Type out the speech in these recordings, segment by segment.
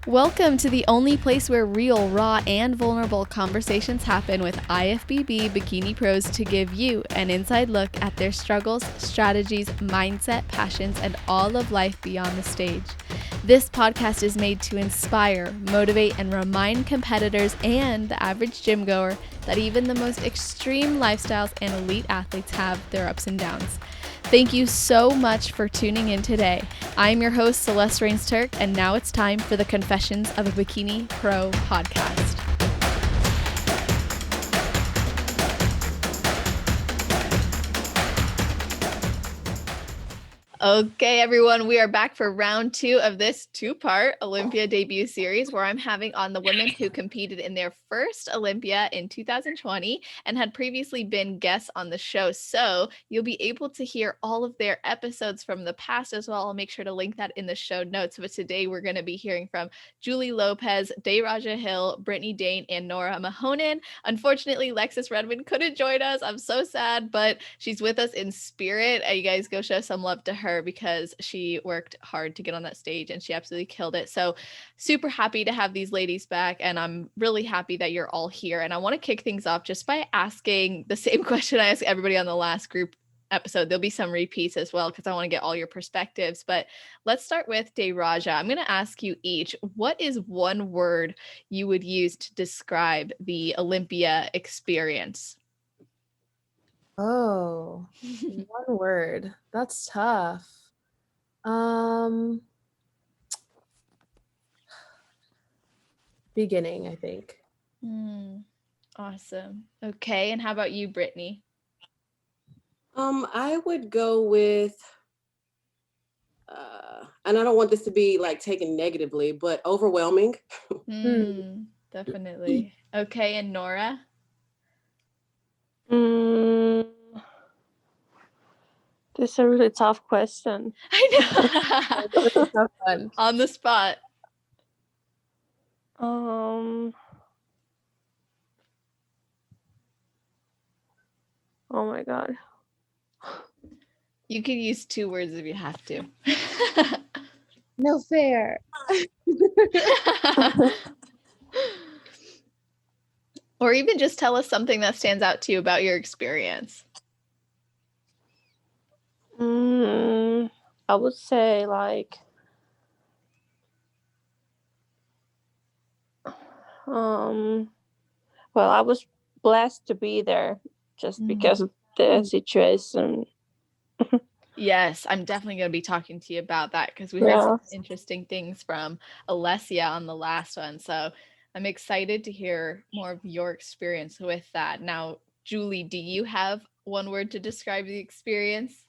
Welcome to the only place where real, raw, and vulnerable conversations happen with IFBB bikini pros to give you an inside look at their struggles, strategies, mindset, passions, and all of life beyond the stage. This podcast is made to inspire, motivate, and remind competitors and the average gym goer that even the most extreme lifestyles and elite athletes have their ups and downs. Thank you so much for tuning in today. I'm your host, Celeste Rains-Turk, and now it's time for the Confessions of a Bikini Pro podcast. Okay, everyone, we are back for round 2 of this 2-part Olympia debut series where I'm having on the women who competed in their first Olympia in 2020 and had previously been guests on the show. So you'll be able to hear all of their episodes from the past as well. I'll make sure to link that in the show notes. But today we're going to be hearing from JULI, LOPEZ, DARAJA Hill, BRITTNey, DAYNE, and NOORA Mahonen. Unfortunately, Lexus Redmond couldn't join us. I'm so sad, but she's with us in spirit. You guys go show some love to her because she worked hard to get on that stage and she absolutely killed it. So super happy to have these ladies back, and I'm really happy that you're all here. And I want to kick things off just by asking the same question I asked everybody on the last group episode. There'll be some repeats as well because I want to get all your perspectives, but let's start with DARAJA. I'm going to ask you each, what is one word you would use to describe the Olympia experience? Oh, one word. That's tough. Beginning, I think. Awesome. Okay, and how about you, Brittney? I would go with, and I don't want this to be like taken negatively, but overwhelming. Definitely. Okay, and NOORA? This is a really tough question. I know. On the spot. Oh my God. You can use 2 words if you have to. No fair. Or even just tell us something that stands out to you about your experience. I would say like well, I was blessed to be there just because of the situation. Yes, I'm definitely going to be talking to you about that because we heard some interesting things from ALESSIA on the last one. So I'm excited to hear more of your experience with that. Now, JULI, do you have one word to describe the experience?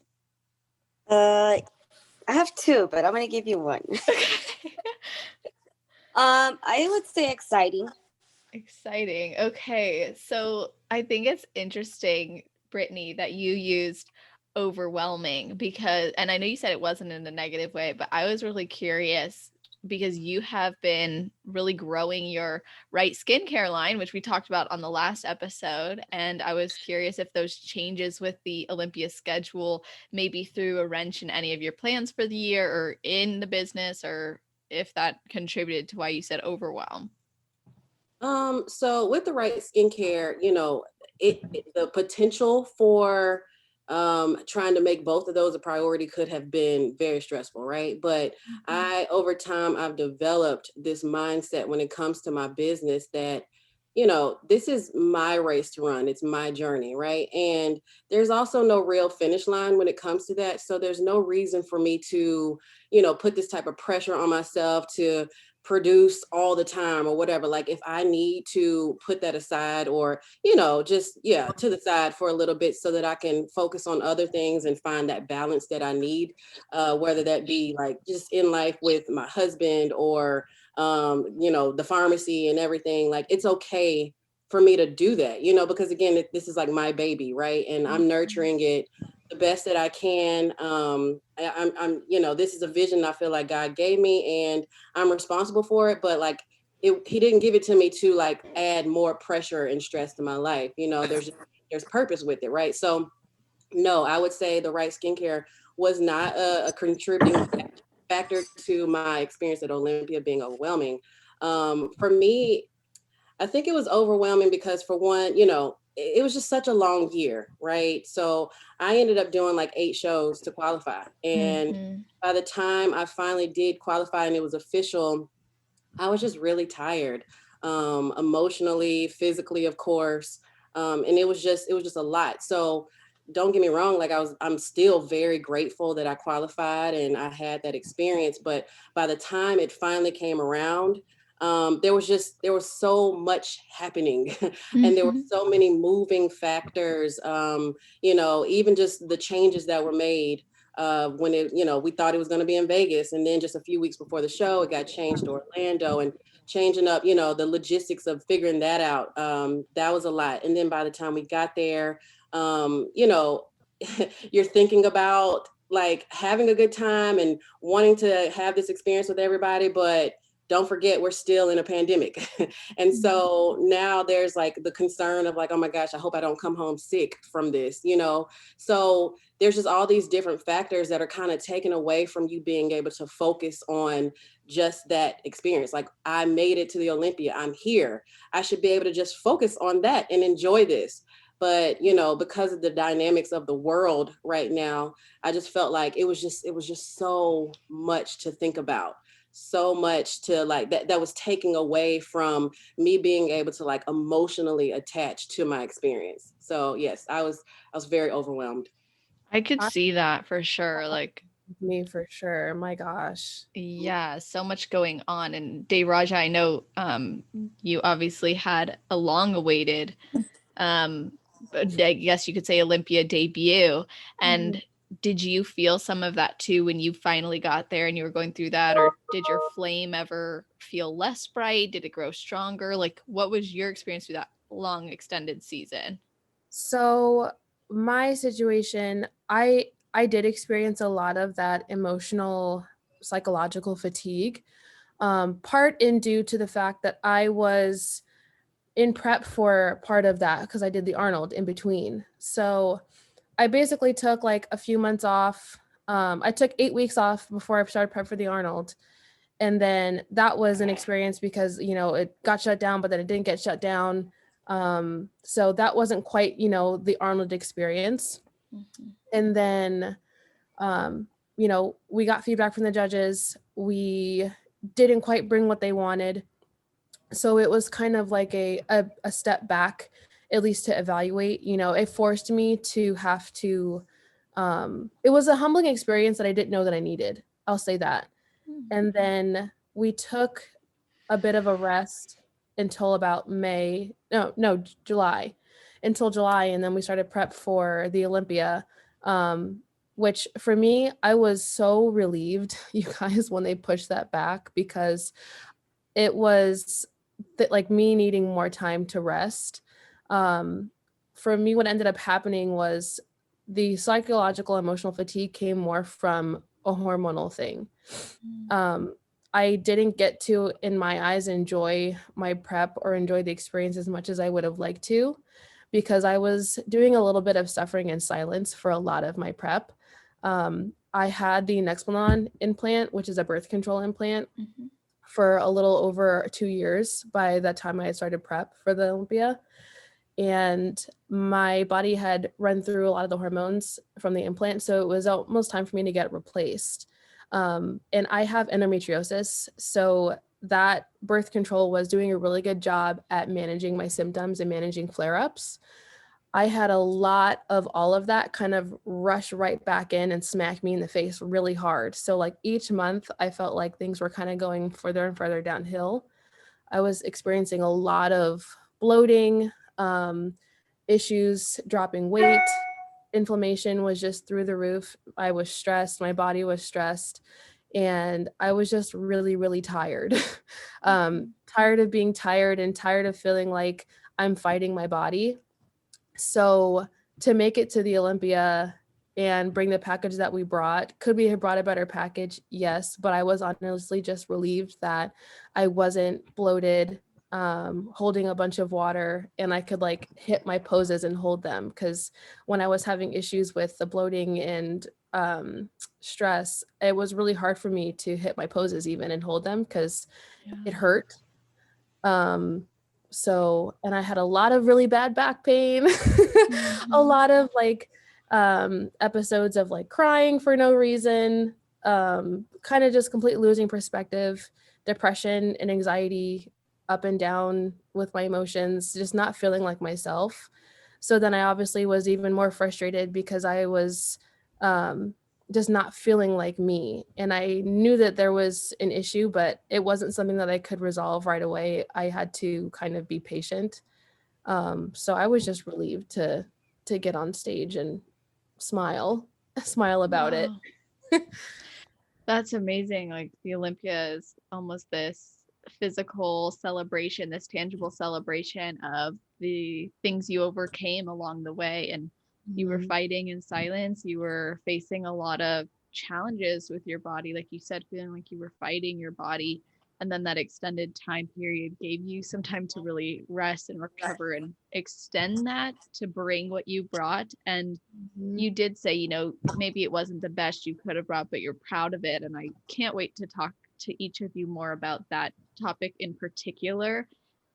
I have 2, but I'm going to give you one. I would say exciting. Exciting. Okay. So I think it's interesting, Brittney, that you used overwhelming because, and I know you said it wasn't in a negative way, but I was really curious because you have been really growing your right skincare line, which we talked about on the last episode. And I was curious if those changes with the Olympia schedule maybe threw a wrench in any of your plans for the year or in the business, or if that contributed to why you said overwhelm. So with the right skincare, you know, the potential for trying to make both of those a priority could have been very stressful, right? But over time, I've developed this mindset when it comes to my business that, you know, this is my race to run. It's my journey, right? And there's also no real finish line when it comes to that. So there's no reason for me to, you know, put this type of pressure on myself to produce all the time or whatever. Like if I need to put that aside or, you know, just, to the side for a little bit so that I can focus on other things and find that balance that I need, whether that be like just in life with my husband or, you know, the pharmacy and everything. Like it's okay for me to do that, you know, because again, this is like my baby, right? And I'm nurturing it the best that I can. I'm, you know, this is a vision I feel like God gave me and I'm responsible for it, but like he didn't give it to me to like add more pressure and stress to my life. You know, there's purpose with it, right? So no, I would say the right skincare was not a contributing factor factor to my experience at Olympia being overwhelming. For me, I think it was overwhelming because for one, you know, it was just such a long year, right? So I ended up doing like 8 shows to qualify. And Mhm. by the time I finally did qualify and it was official, I was just really tired, emotionally, physically, of course. And it was just a lot. So don't get me wrong, like I'm still very grateful that I qualified and I had that experience. But by the time it finally came around, there was so much happening and there were Mhm. so many moving factors, you know, even just the changes that were made when it, you know, we thought it was going to be in Vegas. And then just a few weeks before the show, it got changed to Orlando, and changing up, you know, the logistics of figuring that out. That was a lot. And then by the time we got there, you know, you're thinking about like having a good time and wanting to have this experience with everybody, but don't forget we're still in a pandemic. And so now there's like the concern of like, oh my gosh, I hope I don't come home sick from this, you know? So there's just all these different factors that are kind of taken away from you being able to focus on just that experience. Like, I made it to the Olympia, I'm here. I should be able to just focus on that and enjoy this. But, you know, because of the dynamics of the world right now, I just felt like it was just so much to think about. So much to like that was taking away from me being able to like emotionally attach to my experience. So yes, I was very overwhelmed. I could I- see that for sure. Like, Me for sure. My gosh. yeah, so much going on. And DAYRAJA, I know you obviously had a long awaited I guess you could say Olympia debut. And did you feel some of that too when you finally got there and you were going through that? Or did your flame ever feel less bright? Did it grow stronger? Like, what was your experience through that long extended season? So my situation, I did experience a lot of that emotional psychological fatigue. Part in due to the fact that I was in prep for part of that because I did the Arnold in between. So I basically took like a few months off. I took 8 weeks off before I started prep for the Arnold. And then that was an experience because, you know, it got shut down, but then it didn't get shut down. So that wasn't quite, you know, the Arnold experience. Mhm. And then, you know, we got feedback from the judges. We didn't quite bring what they wanted. So it was kind of like a step back, at least to evaluate. You know, it forced me to have to, it was a humbling experience that I didn't know that I needed. I'll say that. And then we took a bit of a rest until about July, until July. And then we started prep for the Olympia, which for me, I was so relieved, you guys, when they pushed that back, because it was like me needing more time to rest. For me, what ended up happening was the psychological emotional fatigue came more from a hormonal thing. I didn't get to, in my eyes, enjoy my prep or enjoy the experience as much as I would have liked to, because I was doing a little bit of suffering in silence for a lot of my prep. I had the Nexplanon implant, which is a birth control implant, Mhm. for a little over 2 years by the time I had started prep for the Olympia. And my body had run through a lot of the hormones from the implant, so it was almost time for me to get replaced. And I have endometriosis, so that birth control was doing a really good job at managing my symptoms and managing flare-ups. I had a lot of all of that kind of rush right back in and smack me in the face really hard. So like each month I felt like things were kind of going further and further downhill. I was experiencing a lot of bloating, issues, dropping weight. Inflammation was just through the roof. I was stressed. My body was stressed. And I was just really, really tired. Tired of being tired and tired of feeling like I'm fighting my body. So to make it to the Olympia and bring the package that we brought, could we have brought a better package? Yes, but I was honestly just relieved that I wasn't bloated, holding a bunch of water, and I could like hit my poses and hold them. Because when I was having issues with the bloating and stress, it was really hard for me to hit my poses even and hold them because it hurt. So, and I had a lot of really bad back pain, a lot of like episodes of like crying for no reason, kind of just completely losing perspective, depression and anxiety, up and down with my emotions, just not feeling like myself. So then I obviously was even more frustrated because I was just not feeling like me. And I knew that there was an issue, but it wasn't something that I could resolve right away. I had to kind of be patient. So I was just relieved to get on stage and smile about it. That's amazing. Like the Olympia is almost this physical celebration, this tangible celebration of the things you overcame along the way. And you were fighting in silence. You were facing a lot of challenges with your body. Like you said, feeling like you were fighting your body. And then that extended time period gave you some time to really rest and recover and extend that to bring what you brought. And you did say, you know, maybe it wasn't the best you could have brought, but you're proud of it. And I can't wait to talk to each of you more about that topic in particular.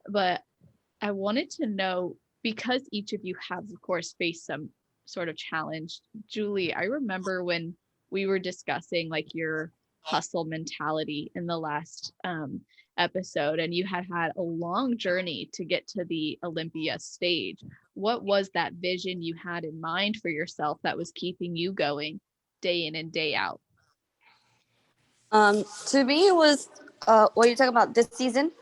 But I wanted to know, because each of you have, of course, faced some sort of challenge. Julie, I remember when we were discussing like your hustle mentality in the last episode, and you had a long journey to get to the Olympia stage. What was that vision you had in mind for yourself that was keeping you going day in and day out? To me, it was what you're talking about this season.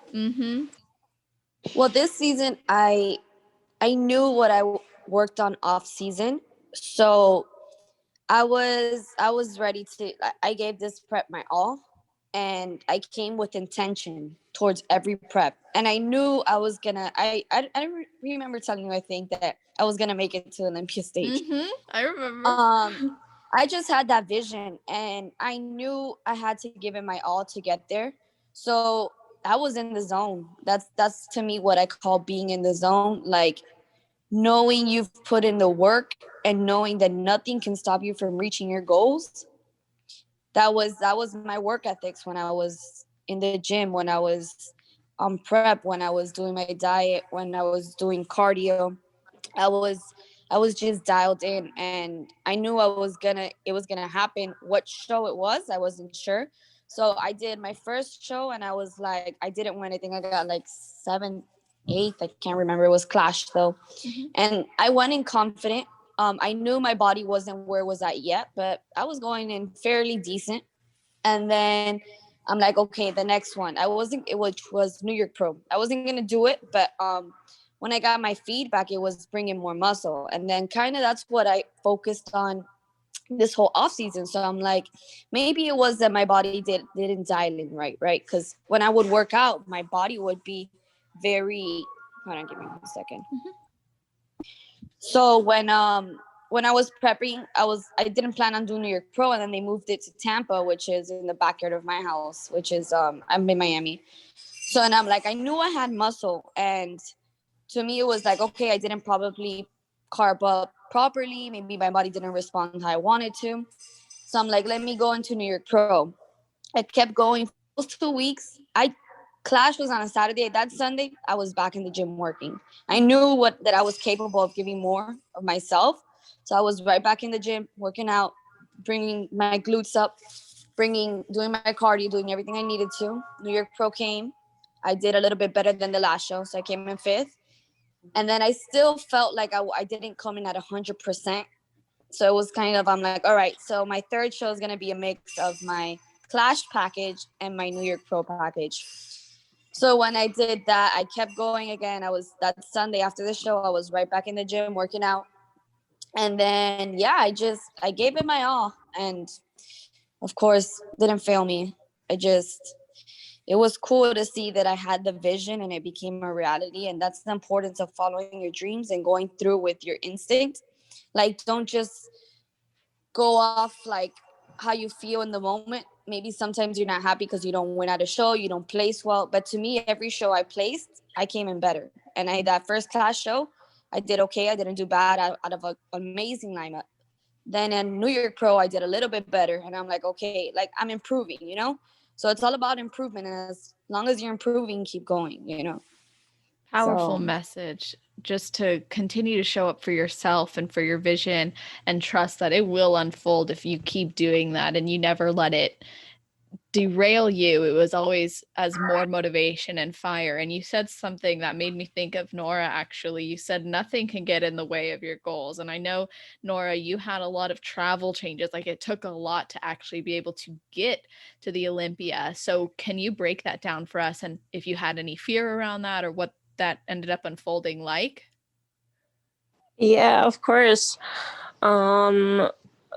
Well, this season, I knew what I worked on off season, so I was ready to. I gave this prep my all, and I came with intention towards every prep, and I knew I was gonna. I remember telling you, I think, that I was gonna make it to Olympia stage. I remember. I just had that vision, and I knew I had to give it my all to get there. So I was in the zone. That's to me what I call being in the zone, like knowing you've put in the work and knowing that nothing can stop you from reaching your goals. That was my work ethics when I was in the gym, when I was on prep, when I was doing my diet, when I was doing cardio. I was I was just dialed in, and I knew it was gonna happen. What show it was, I wasn't sure. So I did my first show, and I was like, I didn't win anything. I got like 7th, 8th. I can't remember. It was Clash though, and I went in confident. I knew my body wasn't where it was at yet, but I was going in fairly decent. And then I'm like, okay, the next one. I wasn't, it was New York Pro. I wasn't gonna do it, but when I got my feedback, it was bringing more muscle. And then kind of that's what I focused on this whole off season. So I'm like, maybe it was that my body didn't dial in right? Because when I would work out, my body would be very. Hold on, give me 1 second. So when I was prepping, I didn't plan on doing New York Pro, and then they moved it to Tampa, which is in the backyard of my house, which is I'm in Miami. So, and I'm like, I knew I had muscle, and to me it was like, okay, I didn't probably carb up properly. Maybe my body didn't respond how I wanted to. So I'm like, let me go into New York Pro. I kept going for those 2 weeks. Clash was on a Saturday. That Sunday, I was back in the gym working. I knew that I was capable of giving more of myself. So I was right back in the gym, working out, bringing my glutes up, doing my cardio, doing everything I needed to. New York Pro came. I did a little bit better than the last show, so I came in 5th. And then I still felt like I didn't come in at 100%. So it was kind of, I'm like, all right, so my third show is going to be a mix of my Clash package and my New York Pro package. So when I did that, I kept going again. That Sunday after the show, I was right back in the gym working out. And then, yeah, I gave it my all. And of course, didn't fail me. It was cool to see that I had the vision and it became a reality. And that's the importance of following your dreams and going through with your instinct. Like, don't just go off like how you feel in the moment. Maybe sometimes you're not happy because you don't win at a show, you don't place well. But to me, every show I placed, I came in better. And that first Clash show, I did okay. I didn't do bad out of an amazing lineup. Then in New York Pro, I did a little bit better. And I'm like, okay, like I'm improving, you know? So it's all about improvement. And as long as you're improving, keep going, you know? Powerful So, message, just to continue to show up for yourself and for your vision, and trust that it will unfold if you keep doing that and you never let it derail you. It was always as more motivation and fire. And you said something that made me think of NOORA. Actually, you said nothing can get in the way of your goals. And I know, NOORA, you had a lot of travel changes. Like, it took a lot to actually be able to get to the Olympia. So can you break that down for us, and if you had any fear around that, or what that ended up unfolding like? Yeah, of course.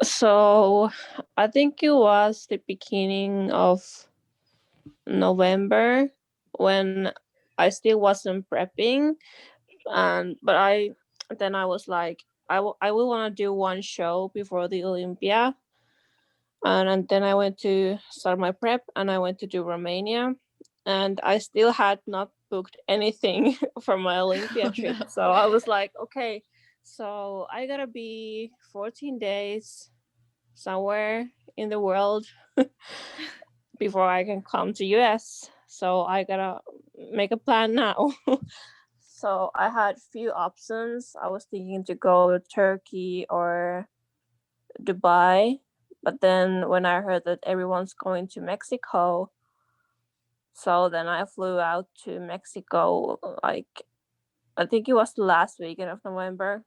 So I think it was the beginning of November when I still wasn't prepping, and but I was like, I will want to do one show before the Olympia, and then I went to start my prep, and I went to do Romania, and I still had not booked anything for my Olympia Oh, trip. no. So I was like, okay, so I gotta be 14 days somewhere in the world before I can come to US. So I gotta make a plan now. So I had few options. I was thinking to go to Turkey or Dubai, but then when I heard that everyone's going to Mexico, so then I flew out to Mexico, like I think it was the last weekend of November,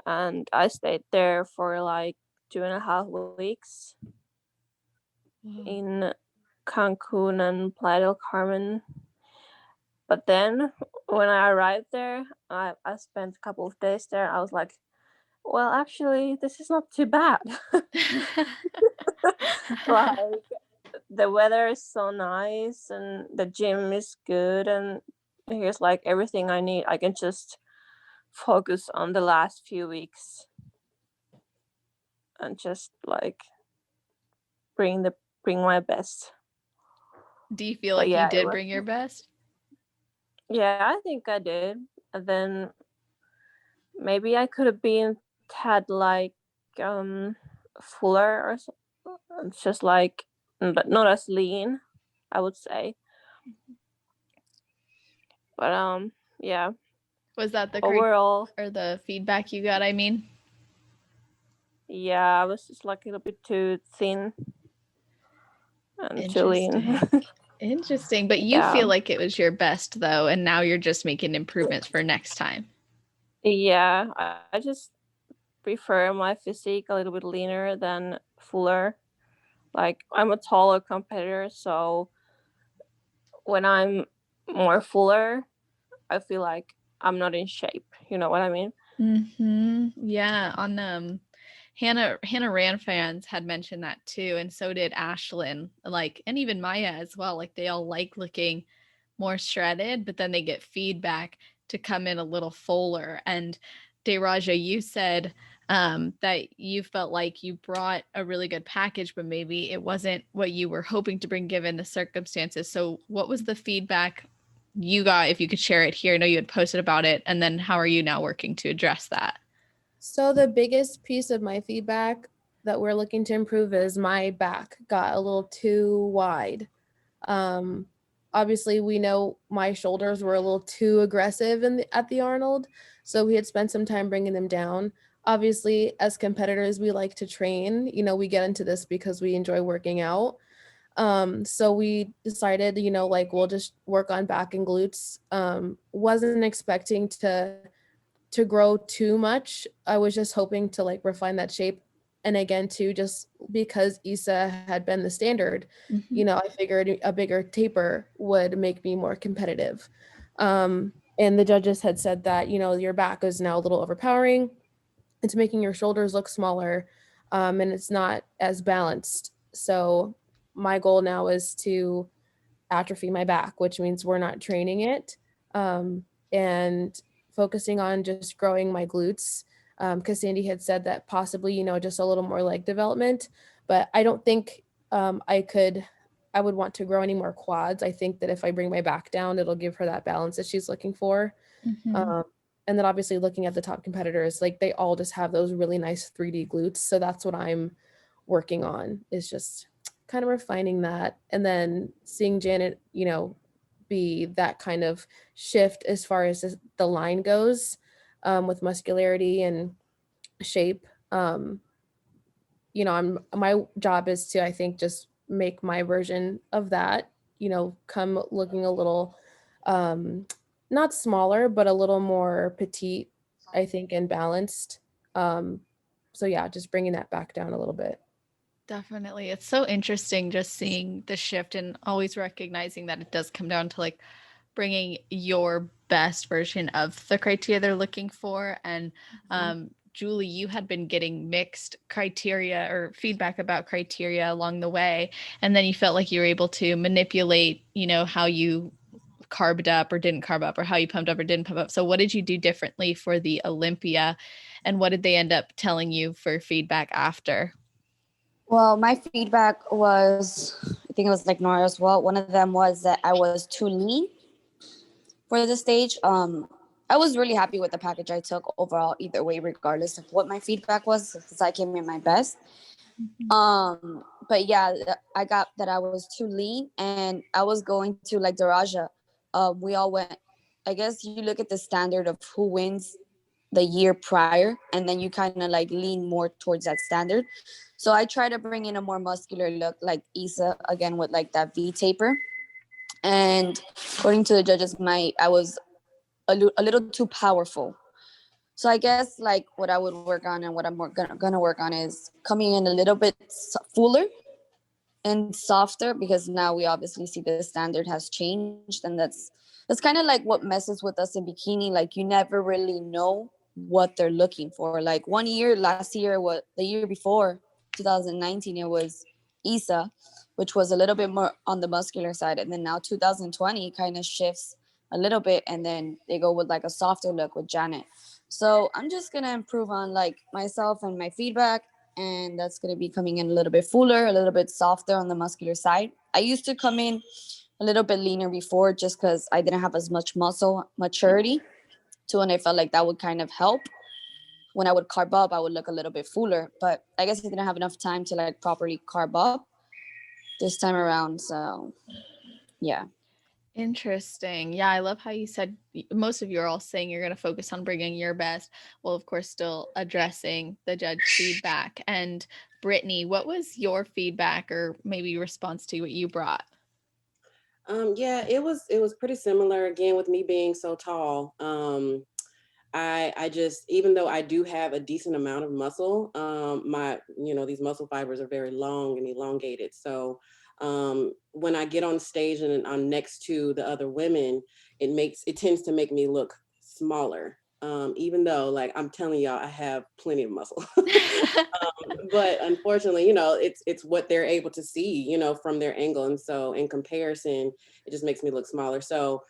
and I stayed there for like 2.5 weeks Wow. in Cancun and Playa del Carmen. But then when I arrived there, I spent a couple of days there. I was like, well, actually, this is not too bad. Like, the weather is so nice and the gym is good, and here's like everything I need. I can just focus on the last few weeks and just like bring my best. Do you feel But like you yeah, it did was, bring your best? yeah, I think I did. And then maybe I could have been had like fuller or just like, but not as lean, I would say. But yeah, Was that the overall, or the feedback you got, I mean? yeah, I was just like a little bit too thin and too lean. Interesting. Interesting. But you Yeah. feel like it was your best, though, and now you're just making improvements for next time. Yeah, I just prefer my physique a little bit leaner than fuller. Like, I'm a taller competitor, so when I'm more fuller, I feel like I'm not in shape. You know what I mean? Yeah, on Hannah RANFRANZ had mentioned that too, and so did ASHLYN, like, and even MAIA as well. Like, they all like looking more shredded, but then they get feedback to come in a little fuller. And DARAJA, you said that you felt like you brought a really good package, but maybe it wasn't what you were hoping to bring given the circumstances. So what was the feedback you got, if you could share it here? I know you had posted about it, and then how are you now working to address that? So the biggest piece of my feedback that we're looking to improve is my back got a little too wide. Um, Obviously, we know my shoulders were a little too aggressive at the Arnold, so we had spent some time bringing them down. Obviously, as competitors, we like to train. You know, we get into this because we enjoy working out. So we decided, you know, like, we'll just work on back and glutes. Wasn't expecting to grow too much. I was just hoping to like refine that shape. And again, too, just because Issa had been the standard, you know, I figured a bigger taper would make me more competitive. And the judges had said that, you know, your back is now a little overpowering. It's making your shoulders look smaller, and it's not as balanced. So my goal now is to atrophy my back, which means we're not training it, and focusing on just growing my glutes. Because Sandy had said that possibly, you know, just a little more leg development, but I don't think I would want to grow any more quads. I think that if I bring my back down, it'll give her that balance that she's looking for. Mhm. and then obviously looking at the top competitors, like they all just have those really nice 3D glutes. So that's what I'm working on, is just kind of refining that. And then seeing Janet, you know, be that kind of shift as far as the line goes, with muscularity and shape. You know, my job is to, I think, just make my version of that, you know, come looking a little, not smaller, but a little more petite, I think, and balanced. So yeah, just bringing that back down a little bit. Definitely. It's so interesting just seeing the shift and always recognizing that it does come down to like bringing your best version of the criteria they're looking for. And Julie, you had been getting mixed criteria or feedback about criteria along the way, and then you felt like you were able to manipulate, you know, how you carbed up or didn't carb up, or how you pumped up or didn't pump up. So what did you do differently for the Olympia, and what did they end up telling you for feedback after? Well, my feedback was, I think it was like Nora as well. One of them was that I was too lean for the stage. I was really happy with the package I took overall, either way, regardless of what my feedback was, because I came in my best. But yeah, I got that I was too lean, and I was going to like DARAJA. We all went, I guess you look at the standard of who wins the year prior, and then you kind of like lean more towards that standard. So I try to bring in a more muscular look, like Isa, again, with like that V taper. And according to the judges, I was a little too powerful. So I guess like what I would work on and what I'm gonna work on is coming in a little bit fuller and softer, because now we obviously see the standard has changed, and that's kind of like what messes with us in bikini. Like you never really know what they're looking for. Like one year, last year, what the year before, 2019, it was Isa, which was a little bit more on the muscular side, and then now 2020 kind of shifts a little bit, and then they go with like a softer look with Janet. So I'm just gonna improve on like myself and my feedback, and that's gonna be coming in a little bit fuller, a little bit softer on the muscular side. I used to come in a little bit leaner before, just because I didn't have as much muscle maturity too, and I felt like that would kind of help. When I would carb up, I would look a little bit fuller, but I guess I didn't have enough time to like properly carb up this time around. So yeah. Interesting. Yeah, I love how you said most of you are all saying you're going to focus on bringing your best, while of course still addressing the judge feedback. And Brittney, what was your feedback or maybe response to what you brought? Yeah, it was pretty similar, again, with me being so tall. I just, even though I do have a decent amount of muscle, my, you know, these muscle fibers are very long and elongated. So when I get on stage and I'm next to the other women, it tends to make me look smaller. Even though, like, I'm telling y'all, I have plenty of muscle. But unfortunately, you know, it's what they're able to see, you know, from their angle. And so in comparison, it just makes me look smaller. So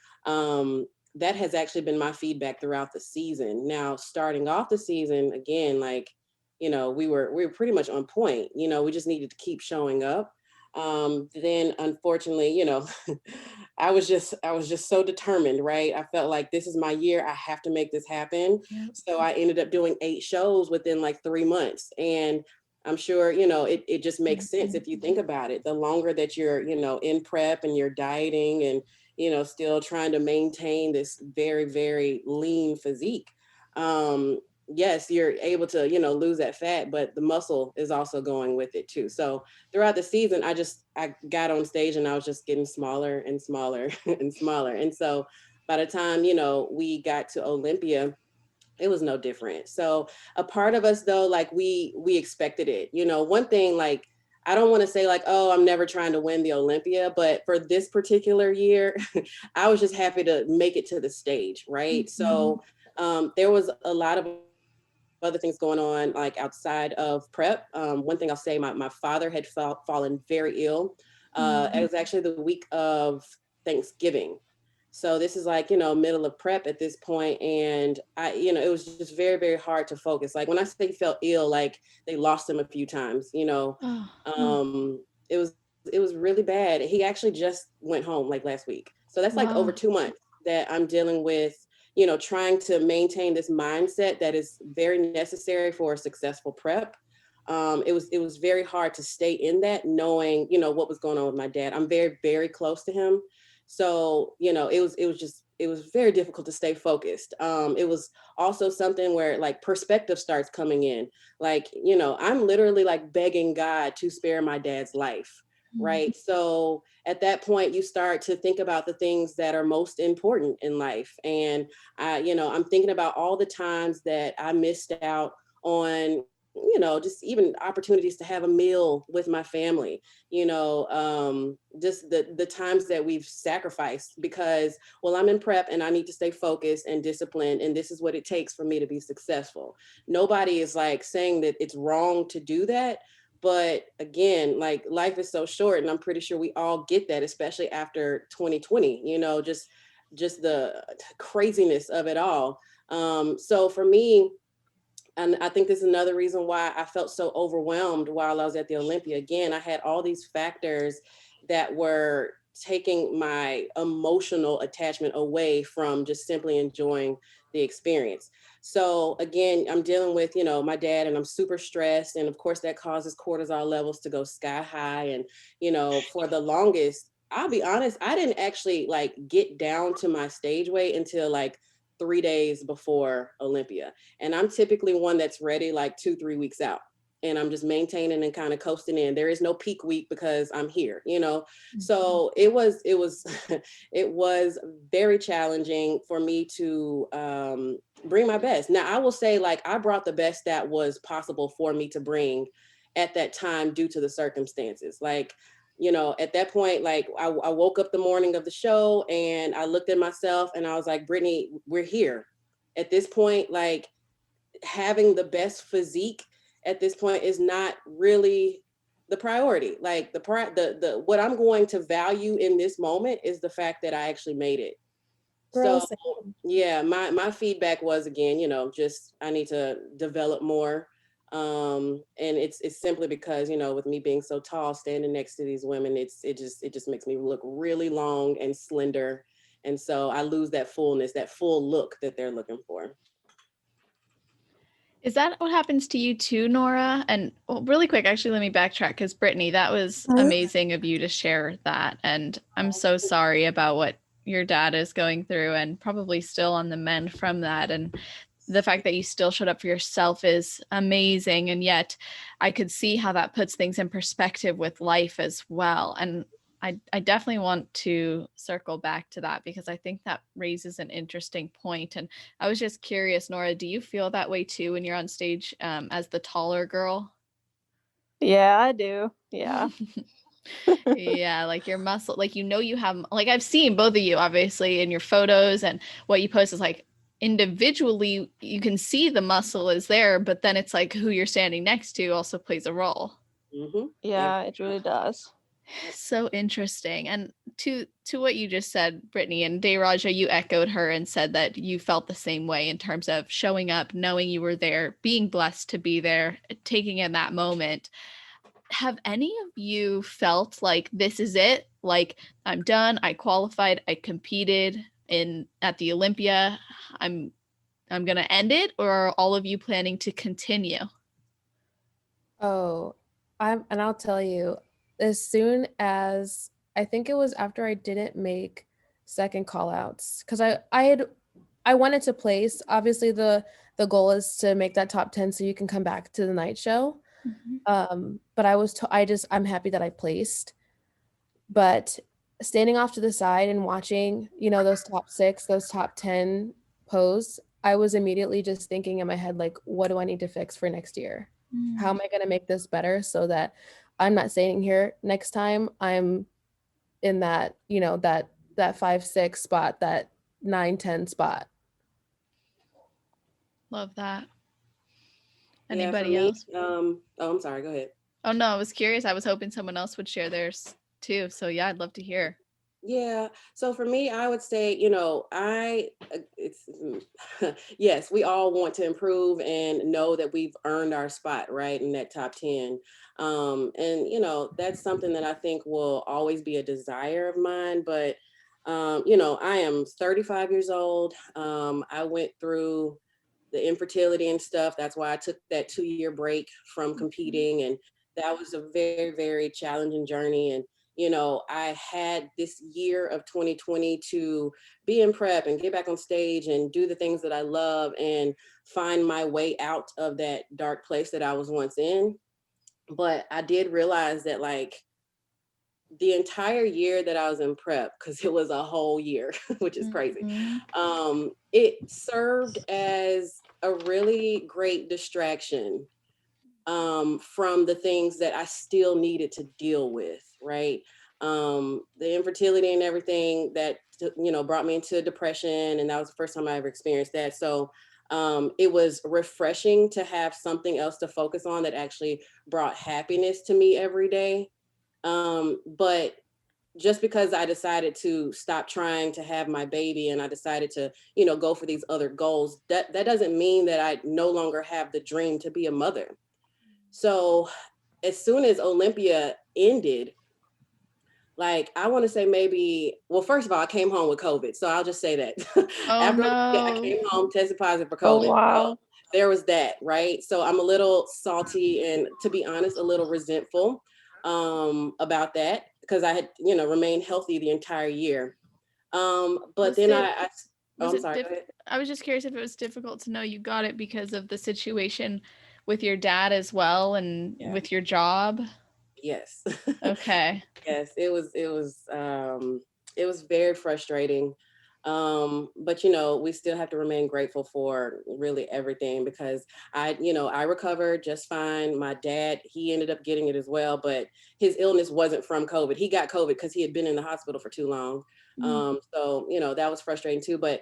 that has actually been my feedback throughout the season. Now, starting off the season, again, like, you know, we were pretty much on point. You know, we just needed to keep showing up. Then unfortunately, you know, I was just so determined, right? I felt like this is my year. I have to make this happen. Yep. So I ended up doing 8 shows within like 3 months. And I'm sure, you know, it just makes sense if you think about it. The longer that you're, you know, in prep and you're dieting and, you know, still trying to maintain this very, very lean physique. Yes, you're able to, you know, lose that fat, but the muscle is also going with it too. So throughout the season, I got on stage and I was just getting smaller and smaller and smaller. And so by the time, you know, we got to Olympia, it was no different. So a part of us though, like we expected it. You know, one thing, like, I don't want to say like, oh, I'm never trying to win the Olympia, but for this particular year, I was just happy to make it to the stage, right? So there was a lot of other things going on like outside of prep. One thing I'll say, my father had fallen very ill. It was actually the week of Thanksgiving. So this is like, you know, middle of prep at this point. And you know, it was just very, very hard to focus. Like when I say felt ill, like they lost him a few times, you know. It was really bad. He actually just went home like last week. So that's like over 2 months that I'm dealing with, you know, trying to maintain this mindset that is very necessary for a successful prep. It was very hard to stay in that, knowing, you know, what was going on with my dad. I'm very, very close to him. So, you know, it was very difficult to stay focused. It was also something where like perspective starts coming in. Like, you know, I'm literally like begging God to spare my dad's life. Right. So at that point, you start to think about the things that are most important in life. And you know, I'm thinking about all the times that I missed out on, you know, just even opportunities to have a meal with my family, you know, just the times that we've sacrificed because, well, I'm in prep and I need to stay focused and disciplined. And this is what it takes for me to be successful. Nobody is like saying that it's wrong to do that. But again, like life is so short, and I'm pretty sure we all get that, especially after 2020, you know, just the craziness of it all. So for me, and I think this is another reason why I felt so overwhelmed while I was at the Olympia. Again, I had all these factors that were taking my emotional attachment away from just simply enjoying the experience. So again, I'm dealing with, you know, my dad, and I'm super stressed. And of course that causes cortisol levels to go sky high. And, you know, for the longest, I'll be honest, I didn't actually like get down to my stage weight until like 3 days before Olympia. And I'm typically one that's ready like 2-3 weeks out. And I'm just maintaining and kind of coasting in. There is no peak week because I'm here, you know? Mm-hmm. So it was, it was very challenging for me to bring my best. Now I will say, like, I brought the best that was possible for me to bring at that time due to the circumstances. Like, you know, at that point, like I woke up the morning of the show and I looked at myself and I was like, Brittney, we're here. At this point, like having the best physique at this point is not really the priority. Like the what I'm going to value in this moment is the fact that I actually made it. Girl, So yeah, my feedback was, again, you know, just I need to develop more. And it's simply because, you know, with me being so tall, standing next to these women, it just makes me look really long and slender. And so I lose that fullness, that full look that they're looking for. Is that what happens to you too, Noora? And really quick, actually, let me backtrack, because Brittney, that was amazing of you to share that. And I'm so sorry about what your dad is going through and probably still on the mend from that. And the fact that you still showed up for yourself is amazing. And yet I could see how that puts things in perspective with life as well. And I definitely want to circle back to that because I think that raises an interesting point. And I was just curious, Noora, do you feel that way too when you're on stage as the taller girl? Yeah, I do. Yeah. Yeah, like your muscle, like, you know, you have, like, I've seen both of you obviously in your photos, and what you post is like individually you can see the muscle is there, but then it's like who you're standing next to also plays a role. Mm-hmm. Yeah, it really does. So interesting. And to what you just said, Brittney, and DARAJA, you echoed her and said that you felt the same way in terms of showing up, knowing you were there, being blessed to be there, taking in that moment. Have any of you felt like this is it? Like, I'm done, I qualified, I competed at the Olympia, I'm gonna end it? Or are all of you planning to continue? Oh, and I'll tell you, as soon as I think it was after I didn't make second call outs, because I wanted to place. Obviously the goal is to make that top 10 so you can come back to the night show. But I'm happy that I placed. But standing off to the side and watching, you know, those top 6, those top 10 pose, I was immediately just thinking in my head, like, what do I need to fix for next year? How am I going to make this better so that I'm not standing here next time I'm in that, you know, that 5-6 spot, that 9-10 spot. Love that. Yeah, for Anybody me, else? oh, I'm sorry, go ahead. Oh no, I was curious. I was hoping someone else would share theirs too. So yeah, I'd love to hear. Yeah. So for me, I would say, you know, yes, we all want to improve and know that we've earned our spot, right, in that top 10. And, you know, that's something that I think will always be a desire of mine. But You know, I am 35 years old. I went through the infertility and stuff. That's why I took that 2-year break from competing. And that was a very, very challenging journey. And, you know, I had this year of 2020 to be in prep and get back on stage and do the things that I love and find my way out of that dark place that I was once in. But I did realize that, like, the entire year that I was in prep, because it was a whole year, which is crazy, it served as a really great distraction from the things that I still needed to deal with, right? The infertility and everything that, you know, brought me into depression. And that was the first time I ever experienced that. So it was refreshing to have something else to focus on that actually brought happiness to me every day. But just because I decided to stop trying to have my baby and I decided to, you know, go for these other goals, that doesn't mean that I no longer have the dream to be a mother. So as soon as Olympia ended, like, I want to say maybe, well, first of all, I came home with COVID. So I'll just say that. Oh After Olympia, I no. came home, tested positive for Oh COVID. wow. So there was that, right? So I'm a little salty and, to be honest, a little resentful about that, because I had, you know, remained healthy the entire year. But Was then it oh, was I'm it sorry, go ahead. I was just curious if it was difficult to know you got it because of the situation with your dad as well and Yeah. with your job. Yes. Okay. Yes, it was very frustrating. But you know, we still have to remain grateful for really everything, because you know, I recovered just fine. My dad, he ended up getting it as well, but his illness wasn't from COVID. He got COVID because he had been in the hospital for too long. So, you know, that was frustrating too. But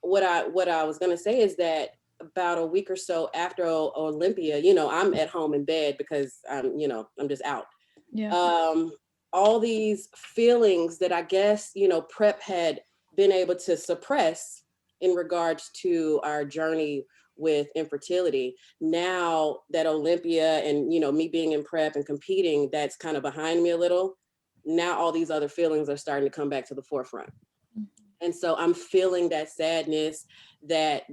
what I was gonna say is that about a week or so after Olympia, you know, I'm at home in bed because you know, I'm just out. Yeah. All these feelings that I guess, you know, prep had been able to suppress in regards to our journey with infertility. Now that Olympia and, you know, me being in prep and competing, that's kind of behind me a little. Now all these other feelings are starting to come back to the forefront. And so I'm feeling that sadness, that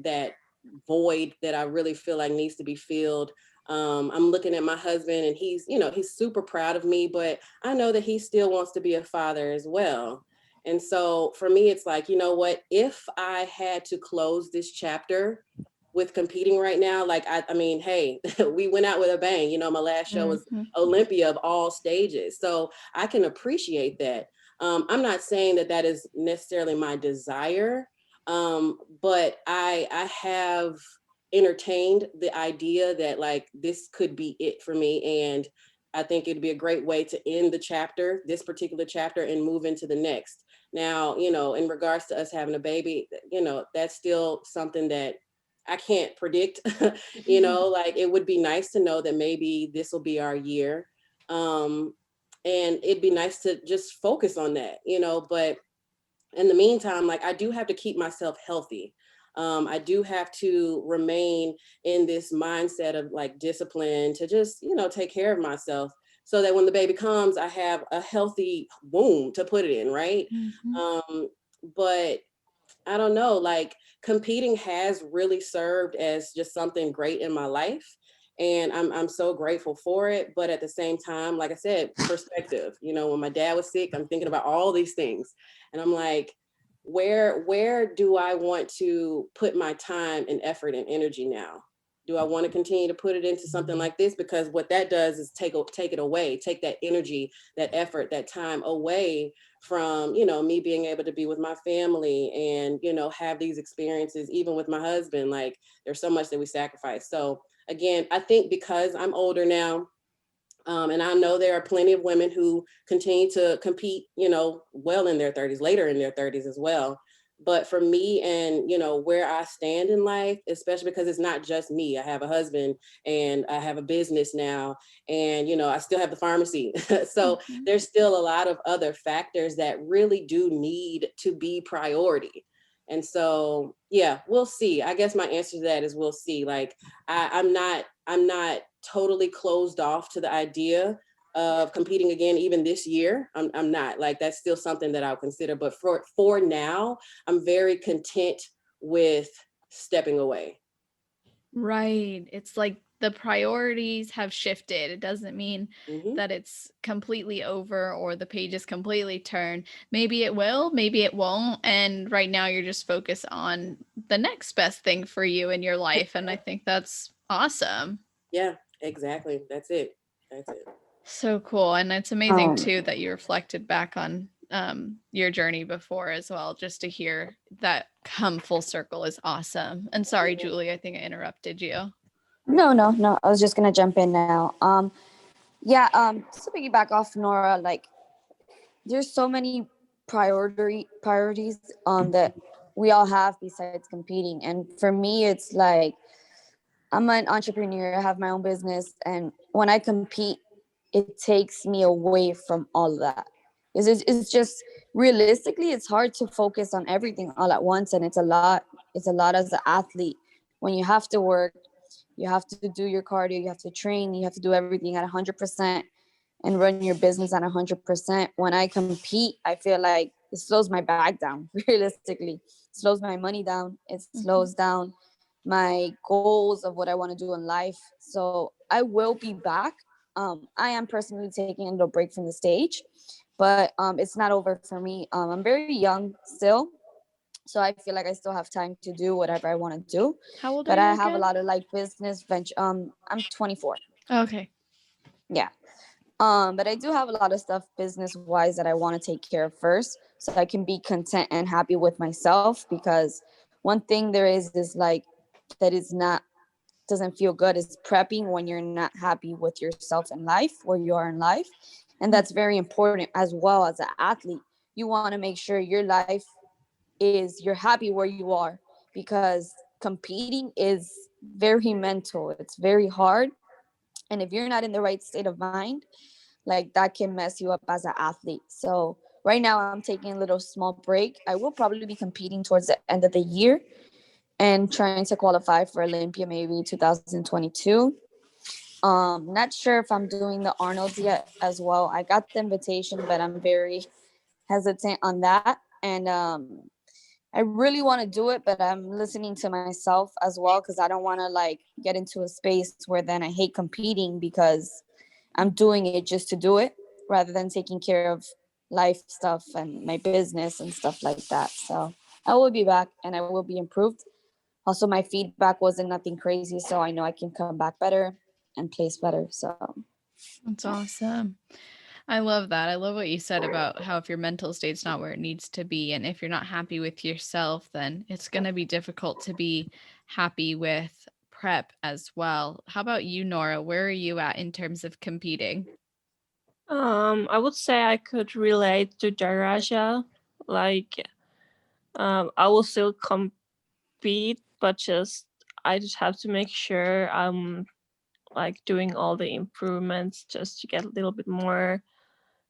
void that I really feel like needs to be filled. I'm looking at my husband and he's, you know, he's super proud of me, but I know that he still wants to be a father as well. And so for me, it's like, you know what, if I had to close this chapter with competing right now, like, I mean, hey, we went out with a bang. You know, my last show was Olympia of all stages. So I can appreciate that. I'm not saying that that is necessarily my desire, but I have entertained the idea that, like, this could be it for me. And I think it'd be a great way to end the chapter, this particular chapter, and move into the next. Now, you know, in regards to us having a baby, you know, that's still something that I can't predict. You know, like, it would be nice to know that maybe this will be our year. And it'd be nice to just focus on that, you know, but in the meantime, like, I do have to keep myself healthy. I do have to remain in this mindset of, like, discipline to just, you know, take care of myself so that when the baby comes, I have a healthy womb to put it in, right? But I don't know, like, competing has really served as just something great in my life. And I'm so grateful for it. But at the same time, like I said, perspective, you know, when my dad was sick, I'm thinking about all these things. And I'm like, where do I want to put my time and effort and energy now? Do I want to continue to put it into something like this? Because what that does is take it away, take that energy, that effort, that time away from, you know, me being able to be with my family and, you know, have these experiences, even with my husband. Like, there's so much that we sacrifice. So again, I think because I'm older now, and I know there are plenty of women who continue to compete, you know, well in their 30s, later in their 30s as well. But for me, and, you know, where I stand in life, especially because it's not just me, I have a husband and I have a business now, and, you know, I still have the pharmacy. So there's still a lot of other factors that really do need to be priority. And so, yeah, we'll see. I guess my answer to that is we'll see. Like, I'm not totally closed off to the idea of competing again even this year. I'm not, like, that's still something that I'll consider, but for now, I'm very content with stepping away. Right. It's like the priorities have shifted. It doesn't mean Mhm. that it's completely over or the page is completely turned. Maybe it will, maybe it won't. And right now you're just focused on the next best thing for you in your life. And I think that's awesome. Yeah, exactly. That's it. That's it. So cool. And it's amazing too that you reflected back on your journey before as well, just to hear that come full circle is awesome. And sorry, Julie, I think I interrupted you. No, no, no. I was just gonna jump in now. Yeah. Just to piggyback off Nora, like there's so many priorities that we all have besides competing, and for me, it's like I'm an entrepreneur. I have my own business, and when I compete, it takes me away from all of that. It's just realistically, it's hard to focus on everything all at once, and it's a lot. It's a lot as an athlete when you have to work, you have to do your cardio, you have to train, you have to do everything at 100% and run your business at 100%. When I compete, I feel like it slows my bag down. Realistically, it slows my money down. It slows down my goals of what I want to do in life. So I will be back. I am personally taking a little break from the stage, but it's not over for me. I'm very young still, so I feel like I still have time to do whatever I want to do. How old But are you I have a again? lot of like business venture. I'm 24. Okay. Yeah. But I do have a lot of stuff business wise that I want to take care of first, so I can be content and happy with myself. Because one thing there is like that is not doesn't feel good is prepping when you're not happy with yourself in life, where you are in life, and that's very important as well as an athlete. You want to make sure your life is you're happy where you are, because competing is very mental. It's very hard, and if you're not in the right state of mind, like that can mess you up as an athlete. So right now I'm taking a little small break. I will probably be competing towards the end of the year and trying to qualify for Olympia maybe 2022. Not sure if I'm doing the Arnold's yet as well. I got the invitation, but I'm very hesitant on that. And I really want to do it, but I'm listening to myself as well, because I don't want to like get into a space where then I hate competing because I'm doing it just to do it rather than taking care of life stuff and my business and stuff like that. So I will be back and I will be improved. Also, my feedback wasn't nothing crazy, so I know I can come back better and place better. So That's awesome. I love that. I love what you said about how if your mental state's not where it needs to be, and if you're not happy with yourself, then it's going to be difficult to be happy with prep as well. How about you, Nora? Where are you at in terms of competing? I would say I could relate to Daraja. Like, I will still compete, but I just have to make sure I'm like doing all the improvements just to get a little bit more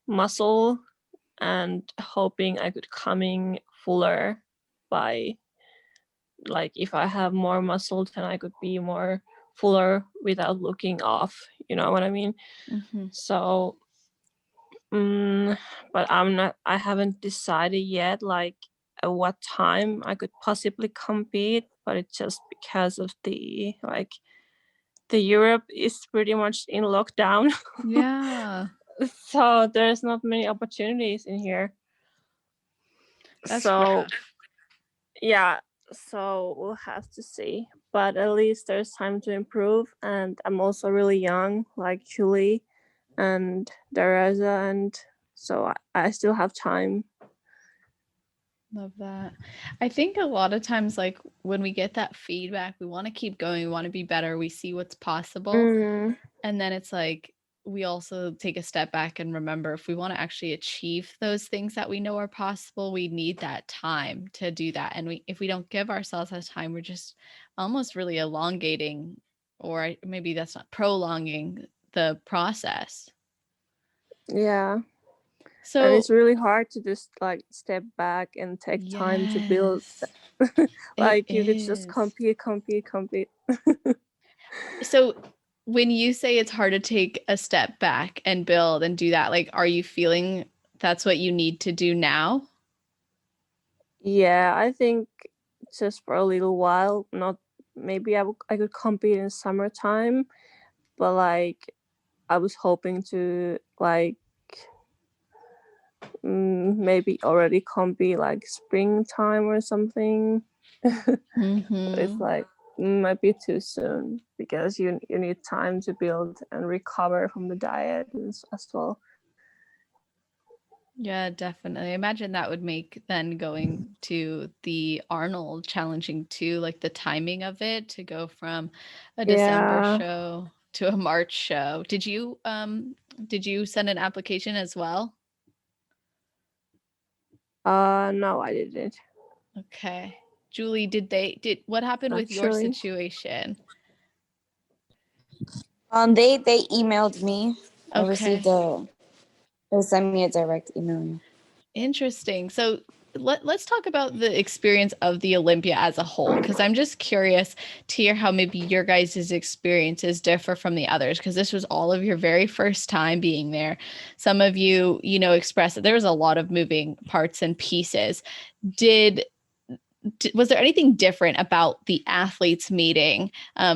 muscle, and hoping I could coming fuller by, like, if I have more muscle, then I could be more fuller without looking off. You know what I mean? Mm-hmm. So, but I haven't decided yet, like, at what time I could possibly compete, but it's just because of the Europe is pretty much in lockdown. Yeah. So there's not many opportunities in here. That's So rough. yeah, so we'll have to see. But at least there's time to improve, and I'm also really young, like Julie and Daraja, and so I still have time. Love that. I think a lot of times, like when we get that feedback, we want to keep going, we want to be better, we see what's possible. And then it's like we also take a step back and remember, if we want to actually achieve those things that we know are possible, we need that time to do that. And if we don't give ourselves that time, we're just almost really elongating, or maybe that's not prolonging the process. Yeah. So And it's really hard to just like step back and take time to build. Yes, Like it you could just is. compete. So when you say it's hard to take a step back and build and do that, like, are you feeling that's what you need to do now? Yeah, I think just for a little while, not maybe I could compete in summertime, but like I was hoping to like maybe already compete like springtime or something. But it's like might be too soon because you need time to build and recover from the diet as well. Yeah, definitely. I imagine that would make then going to the Arnold challenging too, like the timing of it to go from a December Yeah. show to a March show. Did you send an application as well? No, I didn't Okay. Julie, what happened with your actually. situation? They emailed me. I Okay. received they sent me a direct email. Interesting. So let's talk about the experience of the Olympia as a whole, because I'm just curious to hear how maybe your guys' experiences differ from the others, because this was all of your very first time being there. Some of you, expressed that there was a lot of moving parts and pieces. Was there anything different about the athletes meeting